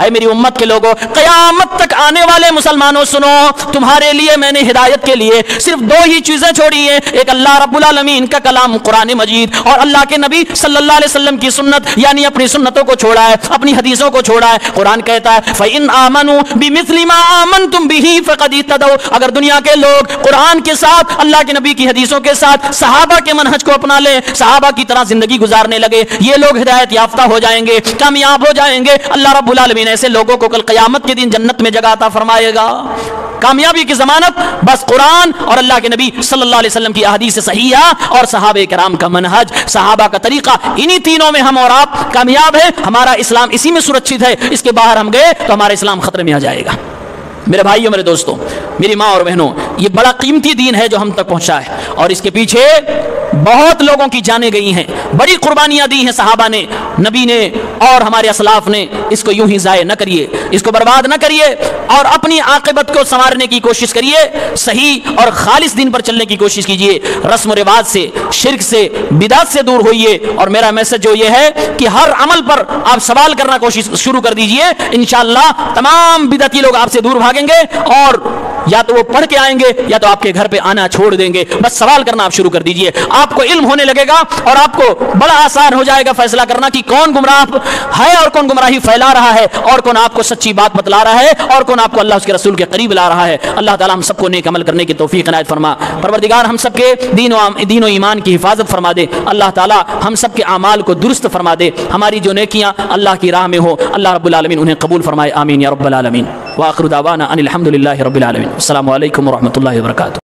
اے میری امت کے لوگوں، قیامت تک آنے والے مسلمانوں سنو، تمہارے لیے میں نے ہدایت کے لیے صرف دو ہی چیزیں چھوڑی ہیں، ایک اللہ رب العالمین کا کلام قرآن مجید، اور اللہ کے نبی صلی اللہ علیہ وسلم کی سنت، یعنی اپنی سنتوں کو چھوڑا ہے، اپنی حدیثوں کو چھوڑا ہے۔ قرآن کہتا ہے فَإِنْ آمَنُوا بِمِثْلِ مَا آمَنْتُمْ بِهِ فَقَدِ اهْتَدَوْا۔ اگر دنیا کے لوگ قرآن کے ساتھ، اللہ کے نبی کی حدیثوں کے ساتھ صحابہ کے منہج کو اپنا لیں، صحابہ کی طرح زندگی گزارنے لگے، یہ لوگ ہدایت یافتہ ہو جائیں گے، کامیاب ہو جائیں گے۔ اللہ رب العالمین ایسے لوگوں کو کل قیامت کے دن جنت میں جگہ عطا فرمائے گا۔ کامیابی کی ضمانت بس قرآن اور اللہ کے نبی صلی اللہ علیہ وسلم کی احادیث صحیحہ اور صحابہ کرام کا منہج، صحابہ کا طریقہ، انہی تینوں میں ہم اور آپ کامیاب ہیں۔ ہمارا اسلام اسی میں سرکشت ہے، اس کے باہر ہم گئے تو ہمارا اسلام خطرے میں آ جائے گا۔ میرے بھائیوں، میرے دوستوں، میری ماں اور بہنوں، یہ بڑا قیمتی دین ہے جو ہم تک پہنچا ہے، اور اس کے پیچھے بہت لوگوں کی جانیں گئی ہیں، بڑی قربانیاں دی ہیں صحابہ نے، نبی نے اور ہمارے اسلاف نے۔ اس کو یوں ہی ضائع نہ کریے، اس کو برباد نہ کریے، اور اپنی عاقبت کو سنوارنے کی کوشش کریے، صحیح اور خالص دین پر چلنے کی کوشش کیجیے، رسم و رواج سے، شرک سے، بدعت سے دور ہوئیے۔ اور میرا میسج جو یہ ہے کہ ہر عمل پر آپ سوال کرنا کوشش شروع کر دیجیے، انشاءاللہ تمام بدعتی لوگ آپ سے دور بھاگیں گے، اور یا تو وہ پڑھ کے آئیں گے یا تو آپ کے گھر پہ آنا چھوڑ دیں گے۔ بس سوال کرنا آپ شروع کر دیجئے، آپ کو علم ہونے لگے گا، اور آپ کو بڑا آسان ہو جائے گا فیصلہ کرنا کہ کون گمراہ ہے اور کون گمراہی پھیلا رہا ہے، اور کون آپ کو سچی بات بتلا رہا ہے، اور کون آپ کو اللہ اس کے رسول کے قریب لا رہا ہے۔ اللہ تعالی ہم سب کو نیک عمل کرنے کی توفیق عنایت فرما۔ پروردگار ہم سب کے دین و ایمان کی حفاظت فرما دے۔ اللہ تعالی ہم سب کے اعمال کو درست فرما دے، ہماری جو نیکیاں اللہ کی راہ میں ہو، اللہ رب العالمین انہیں قبول فرمائے، آمین یا رب العالمین۔ وآخر دعوانا ان الحمد للہ رب العالمین۔ السلام علیکم ورحمۃ اللہ وبرکاتہ۔